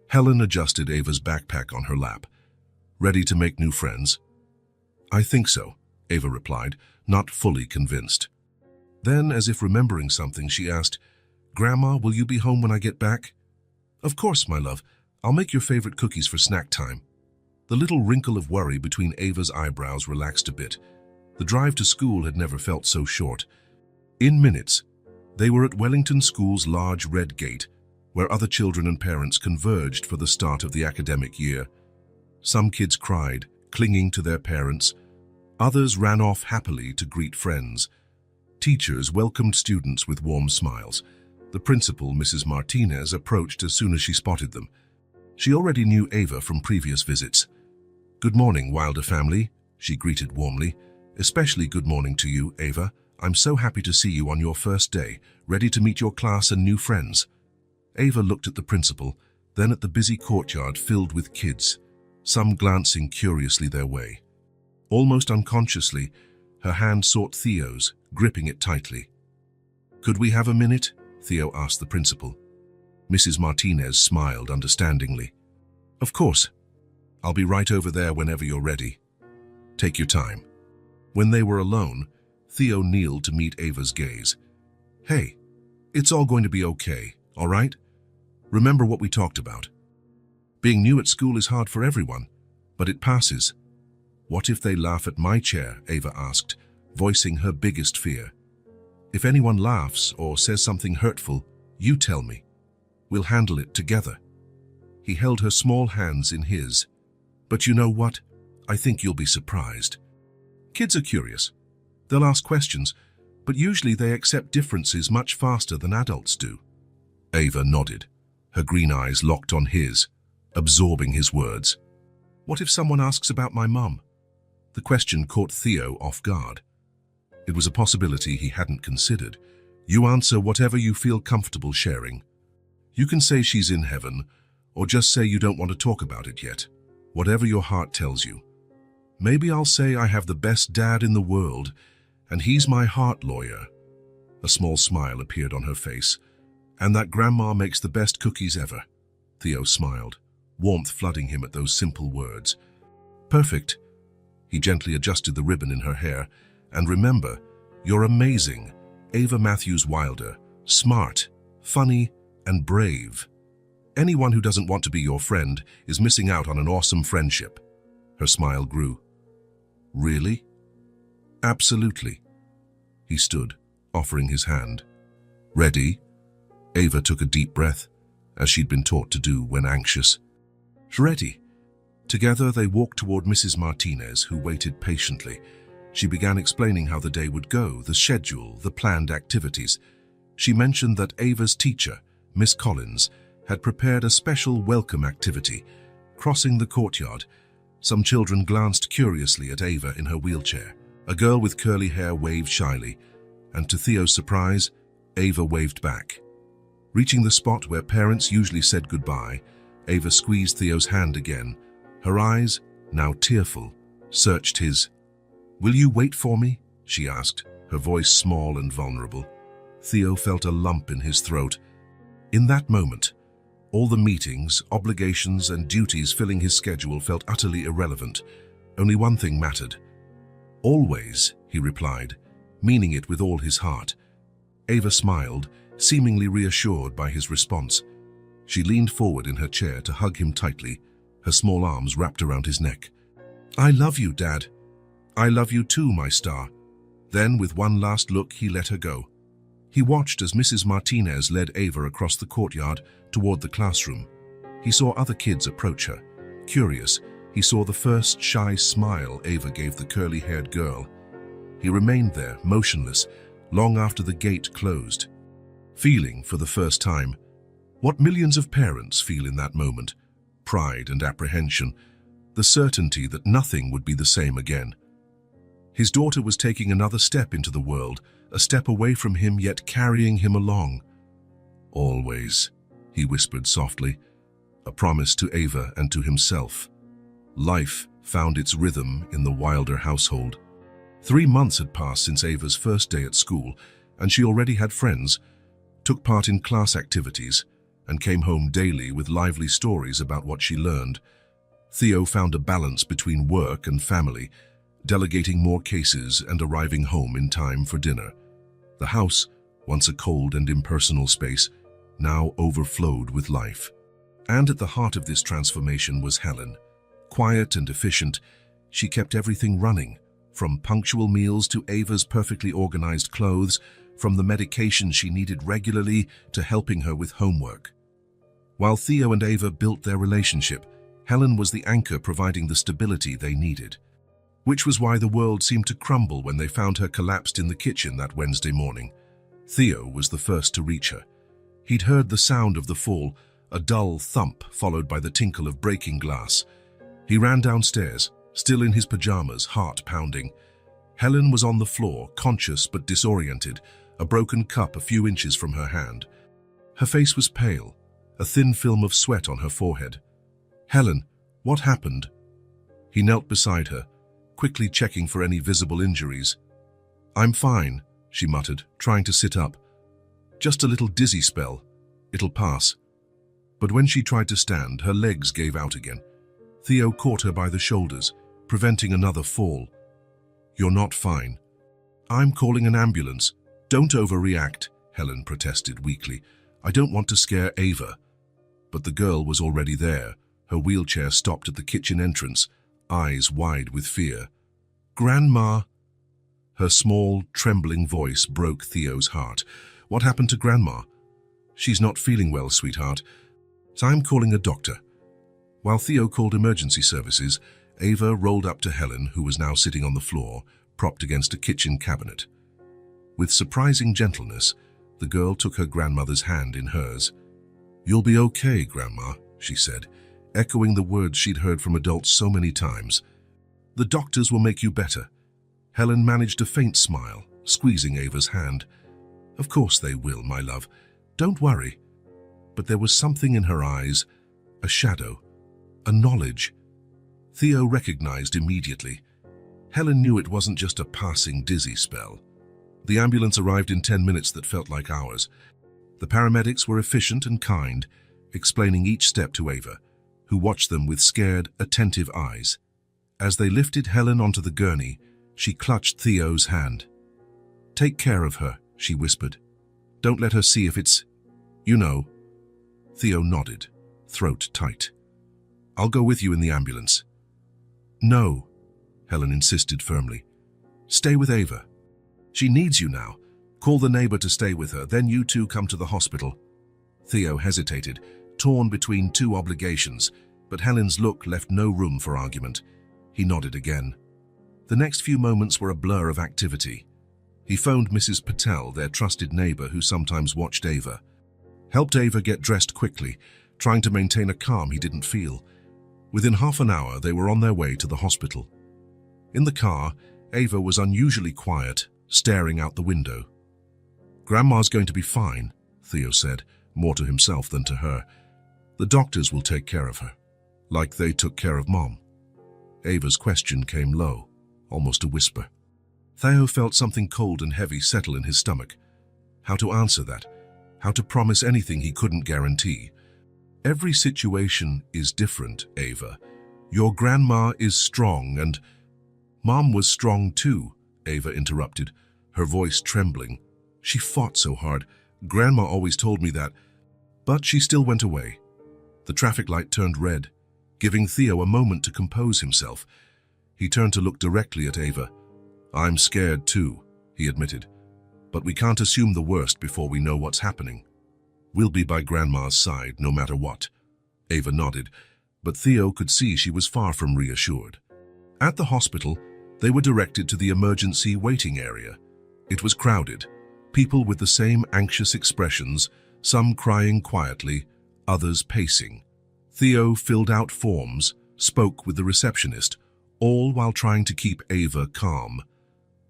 Helen adjusted Ava's backpack on her lap. Ready to make new friends? I think so, Ava replied, not fully convinced. Then, as if remembering something, she asked, Grandma, will you be home when I get back? Of course, my love. I'll make your favorite cookies for snack time. The little wrinkle of worry between Ava's eyebrows relaxed a bit. The drive to school had never felt so short. In minutes, they were at Wellington School's large red gate, where other children and parents converged for the start of the academic year. Some kids cried, clinging to their parents. Others ran off happily to greet friends. Teachers welcomed students with warm smiles. The principal, Mrs. Martinez, approached as soon as she spotted them. She already knew Ava from previous visits. Good morning, Wilder family, she greeted warmly. Especially good morning to you, Ava. I'm so happy to see you on your first day, ready to meet your class and new friends. Ava looked at the principal, then at the busy courtyard filled with kids, some glancing curiously their way. Almost unconsciously, her hand sought Theo's, gripping it tightly. Could we have a minute? Theo asked the principal. Mrs. Martinez smiled understandingly. Of course. I'll be right over there whenever you're ready. Take your time. When they were alone, Theo kneeled to meet Ava's gaze. Hey, it's all going to be okay, all right? Remember what we talked about. Being new at school is hard for everyone, but it passes. What if they laugh at my chair? Ava asked, voicing her biggest fear. If anyone laughs or says something hurtful, you tell me. We'll handle it together. He held her small hands in his. But you know what? I think you'll be surprised. Kids are curious. They'll ask questions, but usually they accept differences much faster than adults do. Ava nodded, her green eyes locked on his, absorbing his words. What if someone asks about my mum? The question caught Theo off guard. It was a possibility he hadn't considered. You answer whatever you feel comfortable sharing. You can say she's in heaven, or just say you don't want to talk about it yet. Whatever your heart tells you. Maybe I'll say I have the best dad in the world, and he's my heart lawyer. A small smile appeared on her face. And that grandma makes the best cookies ever. Theo smiled, warmth flooding him at those simple words. Perfect. He gently adjusted the ribbon in her hair. And remember, you're amazing, Ava Matthews Wilder, smart, funny, and brave. Anyone who doesn't want to be your friend is missing out on an awesome friendship. Her smile grew. Really? Absolutely. He stood, offering his hand. Ready? Ava took a deep breath, as she'd been taught to do when anxious. Ready. Together they walked toward Mrs. Martinez, who waited patiently. She began explaining how the day would go, the schedule, the planned activities. She mentioned that Ava's teacher, Miss Collins, had prepared a special welcome activity. Crossing the courtyard, some children glanced curiously at Ava in her wheelchair. A girl with curly hair waved shyly, and to Theo's surprise, Ava waved back. Reaching the spot where parents usually said goodbye, Ava squeezed Theo's hand again. Her eyes, now tearful, searched his. Will you wait for me? She asked, her voice small and vulnerable. Theo felt a lump in his throat. In that moment, all the meetings, obligations, and duties filling his schedule felt utterly irrelevant. Only one thing mattered. Always, he replied, meaning it with all his heart. Ava smiled, seemingly reassured by his response. She leaned forward in her chair to hug him tightly, her small arms wrapped around his neck. I love you, Dad. I love you too, my star. Then, with one last look, he let her go. He watched as Mrs. Martinez led Ava across the courtyard toward the classroom. He saw other kids approach her. Curious, he saw the first shy smile Ava gave the curly-haired girl. He remained there, motionless, long after the gate closed, feeling, for the first time, what millions of parents feel in that moment: pride and apprehension, the certainty that nothing would be the same again. His daughter was taking another step into the world, a step away from him yet carrying him along. Always, he whispered softly, a promise to Ava and to himself. Life found its rhythm in the Wilder household. 3 months had passed since Ava's first day at school, and she already had friends, took part in class activities, and came home daily with lively stories about what she learned. Theo found a balance between work and family, delegating more cases and arriving home in time for dinner. The house, once a cold and impersonal space, now overflowed with life. And at the heart of this transformation was Helen. Quiet and efficient, she kept everything running, from punctual meals to Ava's perfectly organized clothes, from the medication she needed regularly to helping her with homework. While Theo and Ava built their relationship, Helen was the anchor providing the stability they needed. Which was why the world seemed to crumble when they found her collapsed in the kitchen that Wednesday morning. Theo was the first to reach her. He'd heard the sound of the fall, a dull thump followed by the tinkle of breaking glass. He ran downstairs, still in his pajamas, heart pounding. Helen was on the floor, conscious but disoriented, a broken cup a few inches from her hand. Her face was pale, a thin film of sweat on her forehead. "Helen, what happened?" He knelt beside her, quickly checking for any visible injuries. "I'm fine," she muttered, trying to sit up. "Just a little dizzy spell. It'll pass." But when she tried to stand, her legs gave out again. Theo caught her by the shoulders, preventing another fall. "You're not fine." "I'm calling an ambulance." "Don't overreact," Helen protested weakly. "I don't want to scare Ava." But the girl was already there, her wheelchair stopped at the kitchen entrance, eyes wide with fear. "Grandma!" Her small, trembling voice broke Theo's heart. "What happened to Grandma?" "She's not feeling well, sweetheart. So I'm calling a doctor." While Theo called emergency services, Ava rolled up to Helen, who was now sitting on the floor, propped against a kitchen cabinet. With surprising gentleness, the girl took her grandmother's hand in hers. "You'll be okay, Grandma," she said, echoing the words she'd heard from adults so many times. "The doctors will make you better." Helen managed a faint smile, squeezing Ava's hand. "Of course they will, my love. Don't worry." But there was something in her eyes, a shadow, a knowledge. Theo recognized immediately. Helen knew it wasn't just a passing dizzy spell. The ambulance arrived in 10 minutes that felt like hours. The paramedics were efficient and kind, explaining each step to Ava, who watched them with scared, attentive eyes. As they lifted Helen onto the gurney, she clutched Theo's hand. "Take care of her," she whispered. "Don't let her see if it's, you know." Theo nodded, throat tight. "I'll go with you in the ambulance." "No," Helen insisted firmly. "Stay with Ava. She needs you now. Call the neighbor to stay with her, then you two come to the hospital." Theo hesitated, torn between two obligations, but Helen's look left no room for argument. He nodded again. The next few moments were a blur of activity. He phoned Mrs. Patel, their trusted neighbor who sometimes watched Ava. Helped Ava get dressed quickly, trying to maintain a calm he didn't feel. Within half an hour, they were on their way to the hospital. In the car, Ava was unusually quiet, staring out the window. "Grandma's going to be fine," Theo said, more to himself than to her. "The doctors will take care of her, like they took care of Mom." Ava's question came low, almost a whisper. Theo felt something cold and heavy settle in his stomach. How to answer that? How to promise anything he couldn't guarantee? "Every situation is different, Ava. Your grandma is strong and—" "Mom was strong too," Ava interrupted, her voice trembling. "She fought so hard. Grandma always told me that. But she still went away." The traffic light turned red, giving Theo a moment to compose himself. He turned to look directly at Ava. "I'm scared too," he admitted. "But we can't assume the worst before we know what's happening. We'll be by Grandma's side no matter what." Ava nodded, but Theo could see she was far from reassured. At the hospital, they were directed to the emergency waiting area. It was crowded, people with the same anxious expressions, some crying quietly, others pacing. Theo filled out forms, spoke with the receptionist, all while trying to keep Ava calm.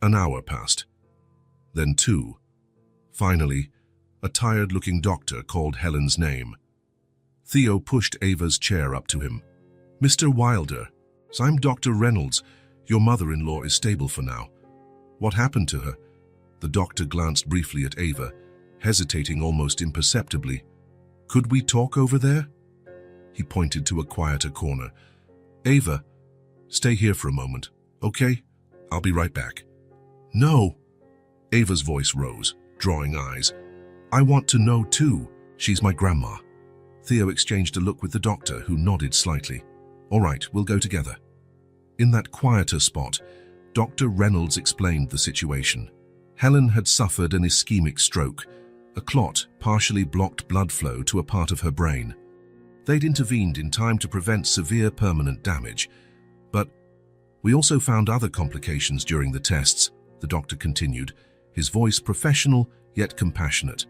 An hour passed. Then 2. Finally, a tired-looking doctor called Helen's name. Theo pushed Ava's chair up to him. "Mr. Wilder, I'm Dr. Reynolds. Your mother-in-law is stable for now. What happened to her? The doctor glanced briefly at Ava, hesitating almost imperceptibly. Could we talk over there? He pointed to a quieter corner. Ava, stay here for a moment, okay? I'll be right back. No. Ava's voice rose, drawing eyes. I want to know too. She's my grandma. Theo exchanged a look with the doctor, who nodded slightly. All right, we'll go together. In that quieter spot, Dr. Reynolds explained the situation. Helen had suffered an ischemic stroke. A clot partially blocked blood flow to a part of her brain. They'd intervened in time to prevent severe permanent damage. But we also found other complications during the tests, the doctor continued, his voice professional yet compassionate.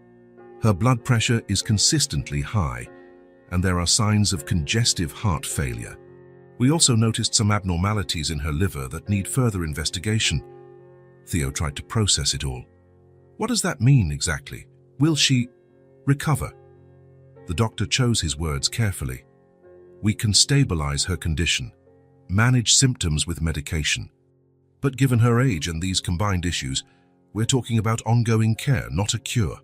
Her blood pressure is consistently high, and there are signs of congestive heart failure. We also noticed some abnormalities in her liver that need further investigation. Theo tried to process it all. What does that mean exactly? Will she recover? The doctor chose his words carefully. We can stabilize her condition, manage symptoms with medication. But given her age and these combined issues, we're talking about ongoing care, not a cure.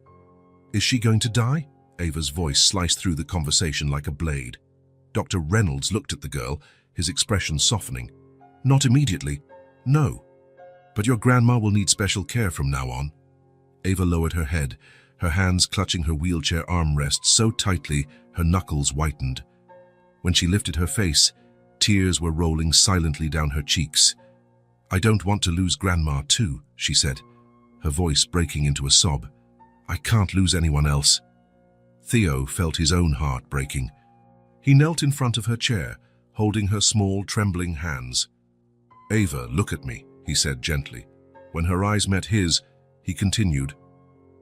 Is she going to die? Ava's voice sliced through the conversation like a blade. Dr. Reynolds looked at the girl, his expression softening. Not immediately, no. But your grandma will need special care from now on. Ava lowered her head, her hands clutching her wheelchair armrest so tightly her knuckles whitened. When she lifted her face, tears were rolling silently down her cheeks. I don't want to lose Grandma too, she said, her voice breaking into a sob. I can't lose anyone else. Theo felt his own heart breaking. He knelt in front of her chair, holding her small, trembling hands. Ava, look at me, he said gently. When her eyes met his, he continued,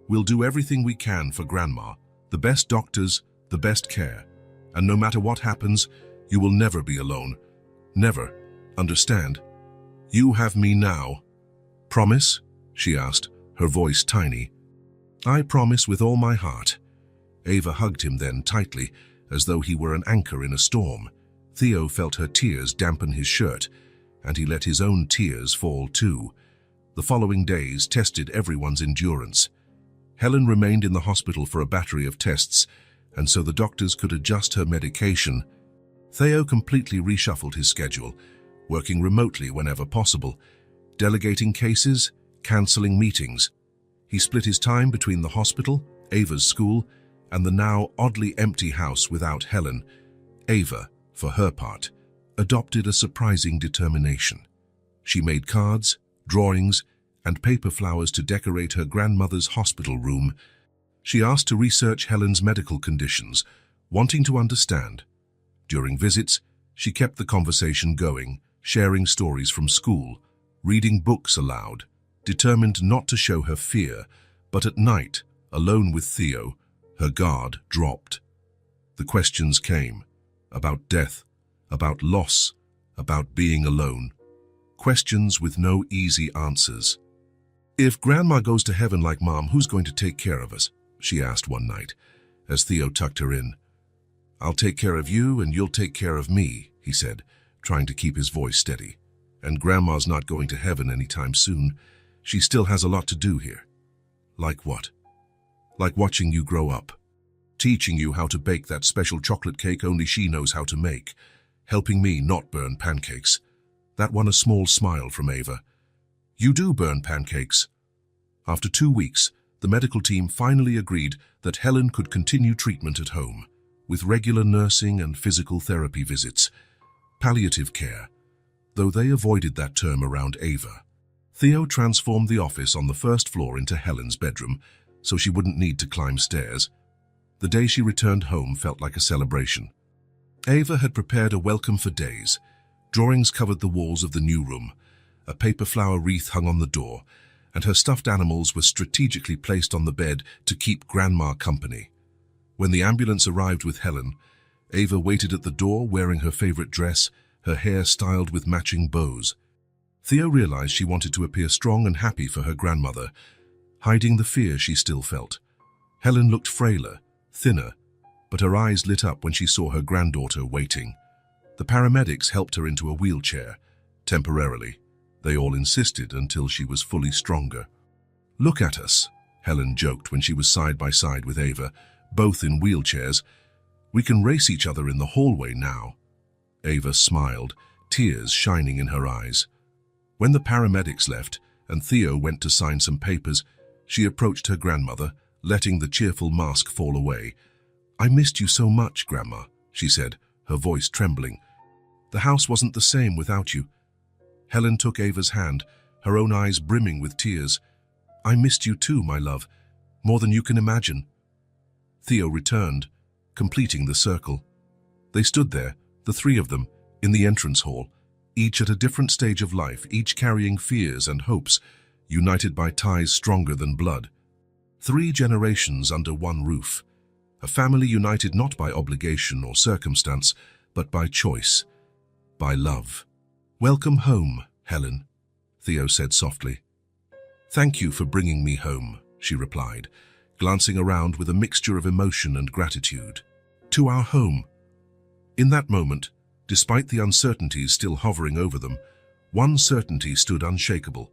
We'll do everything we can for Grandma, the best doctors, the best care. And no matter what happens, you will never be alone. Never. Understand? You have me now. Promise? She asked, her voice tiny. I promise with all my heart. Ava hugged him then tightly, as though he were an anchor in a storm. Theo felt her tears dampen his shirt, and he let his own tears fall too. The following days tested everyone's endurance. Helen remained in the hospital for a battery of tests, and so the doctors could adjust her medication. Theo completely reshuffled his schedule, working remotely whenever possible, delegating cases, cancelling meetings. He split his time between the hospital, Ava's school, and the now oddly empty house without Helen. Ava, for her part, adopted a surprising determination. She made cards, drawings, and paper flowers to decorate her grandmother's hospital room. She asked to research Helen's medical conditions, wanting to understand. During visits, she kept the conversation going, sharing stories from school, reading books aloud, determined not to show her fear, but at night, alone with Theo, her guard dropped. The questions came, about death, about loss, about being alone. Questions with no easy answers. If Grandma goes to heaven like Mom, who's going to take care of us? She asked one night, as Theo tucked her in. I'll take care of you and you'll take care of me, he said, trying to keep his voice steady. And Grandma's not going to heaven anytime soon. She still has a lot to do here. Like what? Like watching you grow up. Teaching you how to bake that special chocolate cake only she knows how to make. Helping me not burn pancakes. That won a small smile from Ava. You do burn pancakes. After 2 weeks, the medical team finally agreed that Helen could continue treatment at home, with regular nursing and physical therapy visits. Palliative care, though they avoided that term around Ava. Theo transformed the office on the first floor into Helen's bedroom, so she wouldn't need to climb stairs. The day she returned home felt like a celebration. Ava had prepared a welcome for days. Drawings covered the walls of the new room. A paper flower wreath hung on the door, and her stuffed animals were strategically placed on the bed to keep Grandma company. When the ambulance arrived with Helen, Ava waited at the door wearing her favorite dress, her hair styled with matching bows. Theo realized she wanted to appear strong and happy for her grandmother, hiding the fear she still felt. Helen looked frailer, thinner, but her eyes lit up when she saw her granddaughter waiting. The paramedics helped her into a wheelchair, temporarily. They all insisted until she was fully stronger. "Look at us," Helen joked when she was side by side with Ava, both in wheelchairs. "We can race each other in the hallway now." Ava smiled, tears shining in her eyes. When the paramedics left and Theo went to sign some papers, she approached her grandmother, letting the cheerful mask fall away. "I missed you so much, Grandma," she said, her voice trembling. "The house wasn't the same without you." Helen took Ava's hand, her own eyes brimming with tears. "I missed you too, my love, more than you can imagine." Theo returned, completing the circle. They stood there, the three of them, in the entrance hall, each at a different stage of life, each carrying fears and hopes, united by ties stronger than blood. 3 generations under one roof. A family united not by obligation or circumstance, but by choice, by love. "Welcome home, Helen," Theo said softly. "Thank you for bringing me home," she replied, glancing around with a mixture of emotion and gratitude. "To our home." In that moment, despite the uncertainties still hovering over them, one certainty stood unshakable.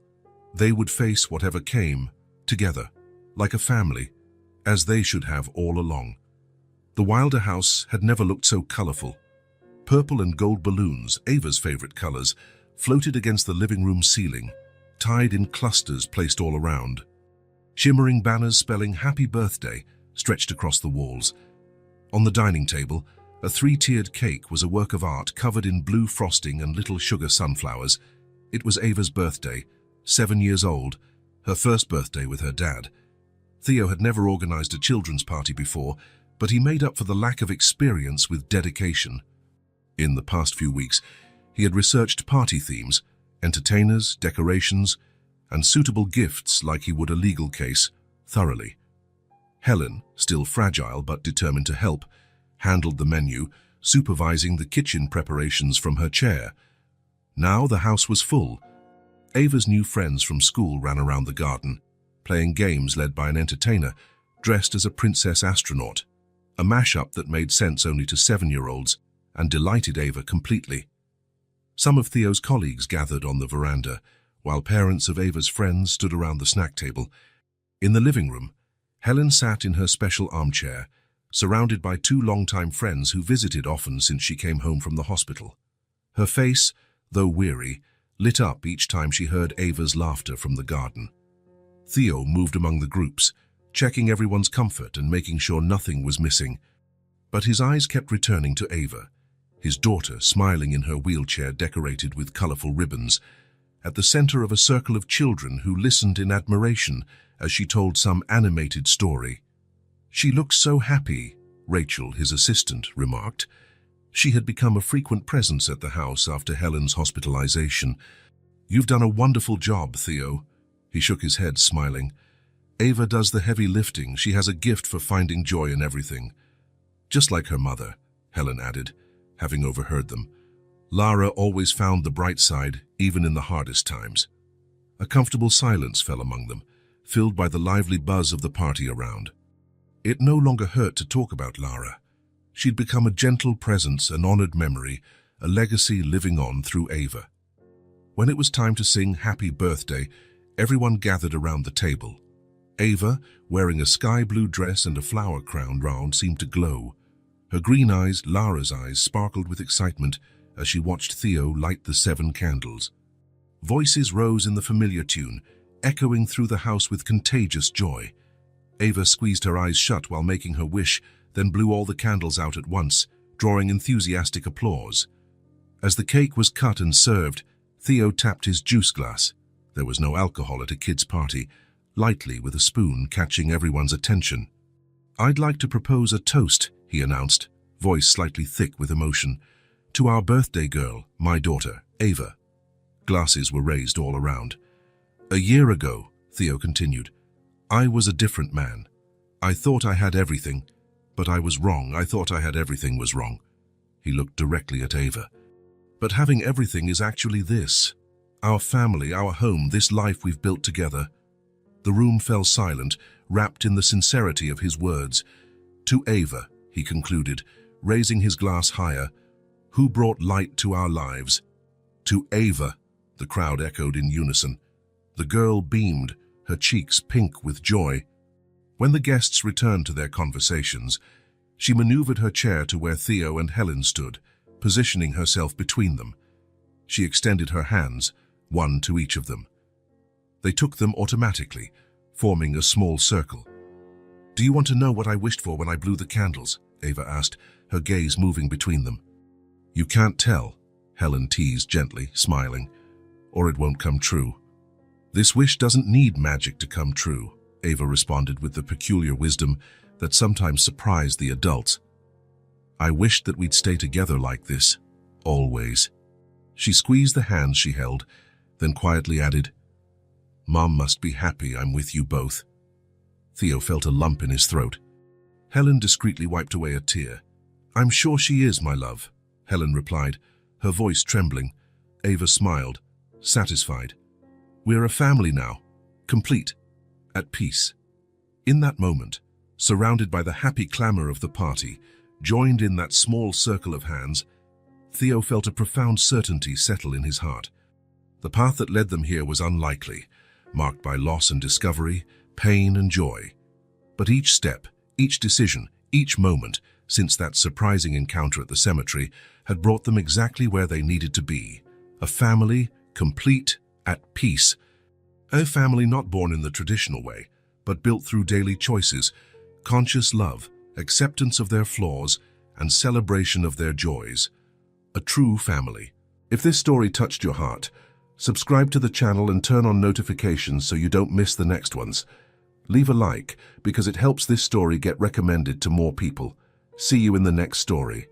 They would face whatever came, together, like a family, as they should have all along. The Wilder house had never looked so colorful. Purple and gold balloons, Ava's favorite colors, floated against the living room ceiling, tied in clusters placed all around. Shimmering banners spelling "Happy Birthday" stretched across the walls. On the dining table, a 3-tiered cake was a work of art covered in blue frosting and little sugar sunflowers. It was Ava's birthday, 7 years old, her first birthday with her dad. Theo had never organized a children's party before, but he made up for the lack of experience with dedication. In the past few weeks, he had researched party themes, entertainers, decorations, and suitable gifts like he would a legal case, thoroughly. Helen, still fragile but determined to help, handled the menu, supervising the kitchen preparations from her chair. Now the house was full. Ava's new friends from school ran around the garden, playing games led by an entertainer dressed as a princess astronaut, a mashup that made sense only to 7-year-olds and delighted Ava completely. Some of Theo's colleagues gathered on the veranda, while parents of Ava's friends stood around the snack table. In the living room, Helen sat in her special armchair, surrounded by 2 longtime friends who visited often since she came home from the hospital. Her face, though weary, lit up each time she heard Ava's laughter from the garden. Theo moved among the groups, checking everyone's comfort and making sure nothing was missing. But his eyes kept returning to Ava, his daughter smiling in her wheelchair decorated with colorful ribbons, at the center of a circle of children who listened in admiration as she told some animated story. "She looks so happy," Rachel, his assistant, remarked. She had become a frequent presence at the house after Helen's hospitalization. "You've done a wonderful job, Theo." He shook his head, smiling. "Ava does the heavy lifting. She has a gift for finding joy in everything." "Just like her mother," Helen added, having overheard them. "Lara always found the bright side, even in the hardest times." A comfortable silence fell among them, filled by the lively buzz of the party around. It no longer hurt to talk about Lara. She'd become a gentle presence, an honored memory, a legacy living on through Ava. When it was time to sing Happy Birthday, everyone gathered around the table. Ava, wearing a sky-blue dress and a flower crown round, seemed to glow. Her green eyes, Lara's eyes, sparkled with excitement as she watched Theo light the 7 candles. Voices rose in the familiar tune, echoing through the house with contagious joy. Ava squeezed her eyes shut while making her wish, then blew all the candles out at once, drawing enthusiastic applause. As the cake was cut and served, Theo tapped his juice glass. There was no alcohol at a kid's party, lightly with a spoon, catching everyone's attention. "I'd like to propose a toast," he announced, voice slightly thick with emotion. "To our birthday girl, my daughter, Ava." Glasses were raised all around. "A year ago," Theo continued, "I was a different man. I thought I had everything, but I was wrong. I thought I had everything was wrong." He looked directly at Ava. "But having everything is actually this. Our family, our home, this life we've built together." The room fell silent, wrapped in the sincerity of his words. "To Ava," he concluded, raising his glass higher, "who brought light to our lives. To Ava, The crowd echoed in unison. The girl beamed, her cheeks pink with joy. When the guests returned to their conversations, she maneuvered her chair to where Theo and Helen stood, positioning herself between them. She extended her hands, one to each of them. They took them automatically, forming a small circle. "Do you want to know what I wished for when I blew the candles?" Ava asked, her gaze moving between them. "You can't tell," Helen teased gently, smiling, "or it won't come true." "This wish doesn't need magic to come true," Ava responded with the peculiar wisdom that sometimes surprised the adults. "I wished that we'd stay together like this, always." She squeezed the hands she held, then quietly added, "Mom must be happy I'm with you both." Theo felt a lump in his throat. Helen discreetly wiped away a tear. "I'm sure she is, my love," Helen replied, her voice trembling. Ava smiled, satisfied. "We're a family now, complete, at peace." In that moment, surrounded by the happy clamor of the party, joined in that small circle of hands, Theo felt a profound certainty settle in his heart. The path that led them here was unlikely, marked by loss and discovery, pain and joy. But each step, each decision, each moment, since that surprising encounter at the cemetery, had brought them exactly where they needed to be. A family, complete, at peace. A family not born in the traditional way, but built through daily choices, conscious love, acceptance of their flaws, and celebration of their joys. A true family. If this story touched your heart, subscribe to the channel and turn on notifications so you don't miss the next ones. Leave a like because it helps this story get recommended to more people. See you in the next story.